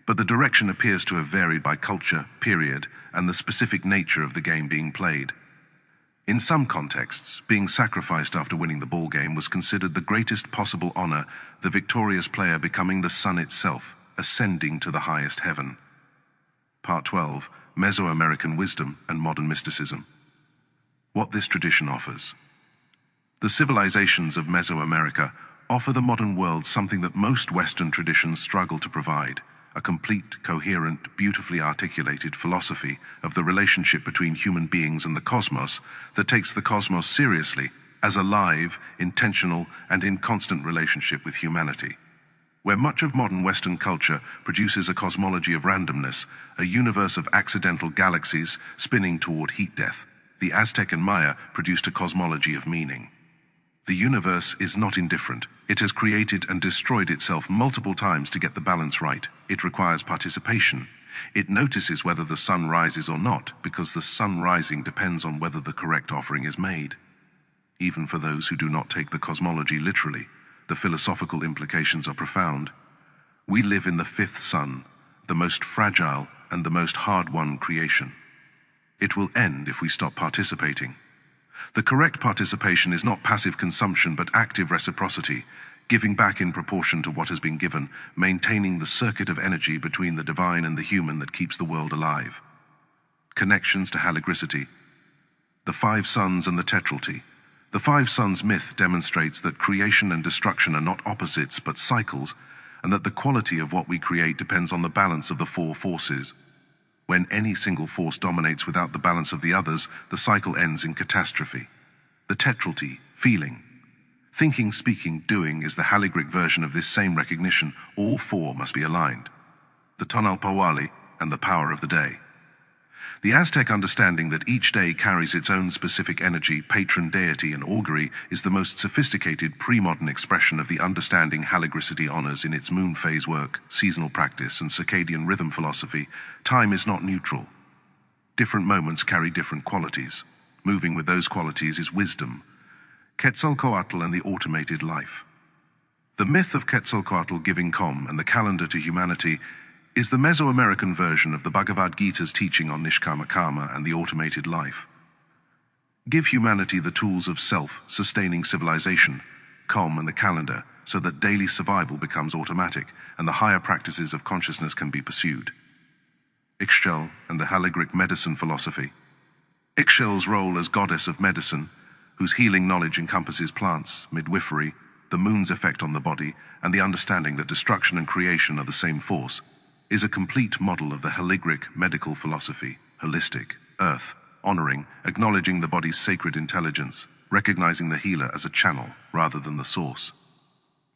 but the direction appears to have varied by culture, period, and the specific nature of the game being played. In some contexts, being sacrificed after winning the ball game was considered the greatest possible honor, the victorious player becoming the sun itself, ascending to the highest heaven. Part 12, Mesoamerican Wisdom and Modern Mysticism. What this tradition offers. The civilizations of Mesoamerica offer the modern world something that most Western traditions struggle to provide: a complete, coherent, beautifully articulated philosophy of the relationship between human beings and the cosmos that takes the cosmos seriously as a live, intentional, and in constant relationship with humanity. Where much of modern Western culture produces a cosmology of randomness, a universe of accidental galaxies spinning toward heat death, the Aztec and Maya produced a cosmology of meaning. The universe is not indifferent. It has created and destroyed itself multiple times to get the balance right. It requires participation. It notices whether the sun rises or not, because the sun rising depends on whether the correct offering is made. Even for those who do not take the cosmology literally, the philosophical implications are profound. We live in the fifth sun, the most fragile and the most hard-won creation. It will end if we stop participating. The correct participation is not passive consumption but active reciprocity, giving back in proportion to what has been given, maintaining the circuit of energy between the divine and the human that keeps the world alive. Connections to haligricity. The five suns and the tetralty. The five suns myth demonstrates that creation and destruction are not opposites but cycles, and that the quality of what we create depends on the balance of the four forces. When any single force dominates without the balance of the others, the cycle ends in catastrophe. The tetralty, feeling. Thinking, speaking, doing is the haligric version of this same recognition. All four must be aligned. The tonalpawali and the power of the day. The Aztec understanding that each day carries its own specific energy, patron deity, and augury is the most sophisticated pre-modern expression of the understanding haligricity honors in its moon phase work, seasonal practice, and circadian rhythm philosophy. Time is not neutral. Different moments carry different qualities. Moving with those qualities is wisdom. Quetzalcoatl and the automated life. The myth of Quetzalcoatl giving com and the calendar to humanity is the Mesoamerican version of the Bhagavad Gita's teaching on nishkama karma and the automated life. Give humanity the tools of self-sustaining civilization, com and the calendar, so that daily survival becomes automatic and the higher practices of consciousness can be pursued. Ixchel and the haligric medicine philosophy. Ixchel's role as goddess of medicine, whose healing knowledge encompasses plants, midwifery, the moon's effect on the body, and the understanding that destruction and creation are the same force, is a complete model of the haligric medical philosophy, holistic, earth, honoring, acknowledging the body's sacred intelligence, recognizing the healer as a channel rather than the source.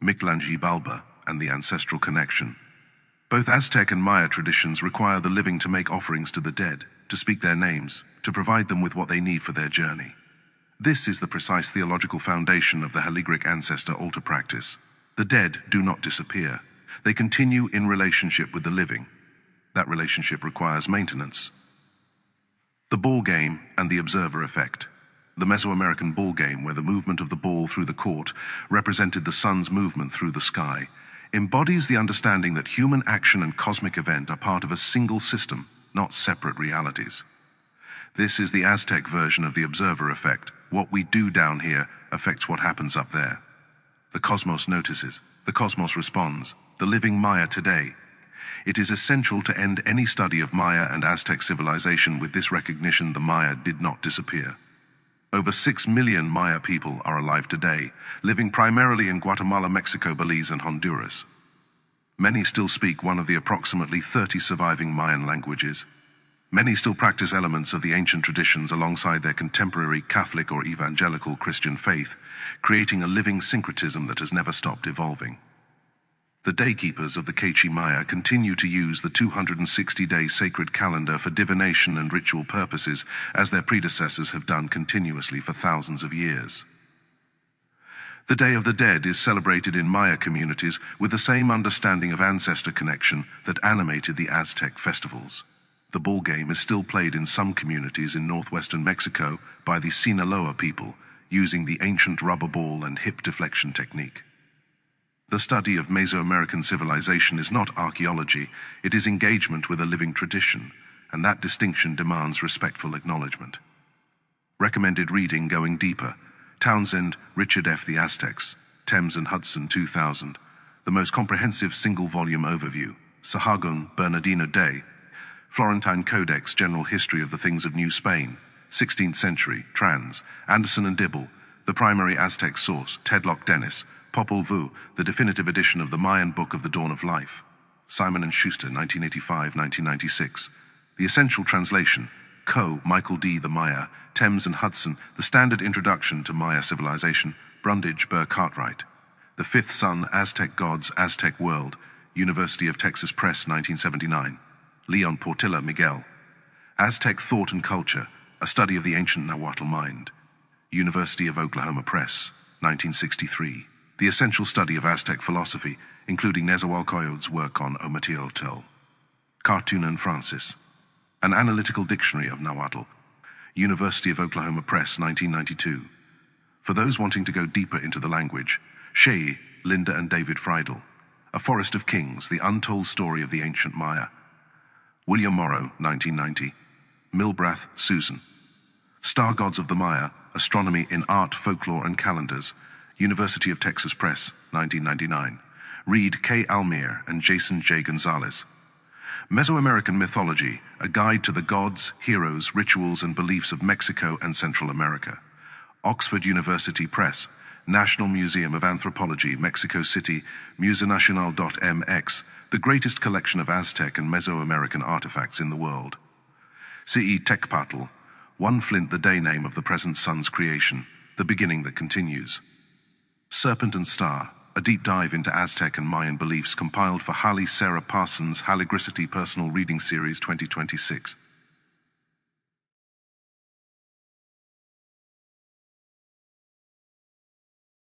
Mictlan Xibalba and the ancestral connection. Both Aztec and Maya traditions require the living to make offerings to the dead, to speak their names, to provide them with what they need for their journey. This is the precise theological foundation of the haligric ancestor altar practice. The dead do not disappear. They continue in relationship with the living. That relationship requires maintenance. The ball game and the observer effect. The Mesoamerican ball game, where the movement of the ball through the court represented the sun's movement through the sky, embodies the understanding that human action and cosmic event are part of a single system, not separate realities. This is the Aztec version of the observer effect. What we do down here affects what happens up there. The cosmos notices. The cosmos responds. The living Maya today. It is essential to end any study of Maya and Aztec civilization with this recognition: the Maya did not disappear. Over 6 million Maya people are alive today, living primarily in Guatemala, Mexico, Belize, and Honduras. Many still speak one of the approximately 30 surviving Mayan languages. Many still practice elements of the ancient traditions alongside their contemporary Catholic or evangelical Christian faith, creating a living syncretism that has never stopped evolving. The daykeepers of the Quechua Maya continue to use the 260-day sacred calendar for divination and ritual purposes, as their predecessors have done continuously for thousands of years. The Day of the Dead is celebrated in Maya communities with the same understanding of ancestor connection that animated the Aztec festivals. The ball game is still played in some communities in northwestern Mexico by the Sinaloa people, using the ancient rubber ball and hip deflection technique. The study of Mesoamerican civilization is not archaeology, it is engagement with a living tradition, and that distinction demands respectful acknowledgement. Recommended reading going deeper: Townsend, Richard F. The Aztecs, Thames and Hudson 2000, the most comprehensive single-volume overview, Sahagun, Bernardino Day, Florentine Codex, General History of the Things of New Spain, 16th Century, Trans, Anderson and Dibble, the primary Aztec source, Tedlock Dennis, Popol Vuh, the definitive edition of the Mayan Book of the Dawn of Life, Simon & Schuster, 1985-1996, the essential translation, Coe, Michael D. The Maya, Thames and Hudson, The Standard Introduction to Maya Civilization, Brundage, Burr Cartwright. The Fifth Sun, Aztec Gods, Aztec World, University of Texas Press, 1979. Leon Portilla, Miguel. Aztec Thought and Culture, A Study of the Ancient Nahuatl Mind, University of Oklahoma Press, 1963. The Essential Study of Aztec Philosophy, including Nezahualcóyotl's work on Ometeotl. Cartoon and Francis. An Analytical Dictionary of Nahuatl, University of Oklahoma Press, 1992. For those wanting to go deeper into the language, Shea, Linda and David Friedel. A Forest of Kings, The Untold Story of the Ancient Maya. William Morrow, 1990. Milbrath, Susan. Star Gods of the Maya, Astronomy in Art, Folklore and Calendars, University of Texas Press, 1999. Reed K. Almir and Jason J. Gonzalez. Mesoamerican Mythology, A Guide to the Gods, Heroes, Rituals and Beliefs of Mexico and Central America. Oxford University Press, National Museum of Anthropology, Mexico City, museenacional.mx, the greatest collection of Aztec and Mesoamerican artifacts in the world. C.E. Tecpatl, One Flint, the day name of the present sun's creation, the beginning that continues. Serpent and Star, a deep dive into Aztec and Mayan beliefs compiled for Hallie Sarah Parsons' Halligricity Personal Reading Series 2026.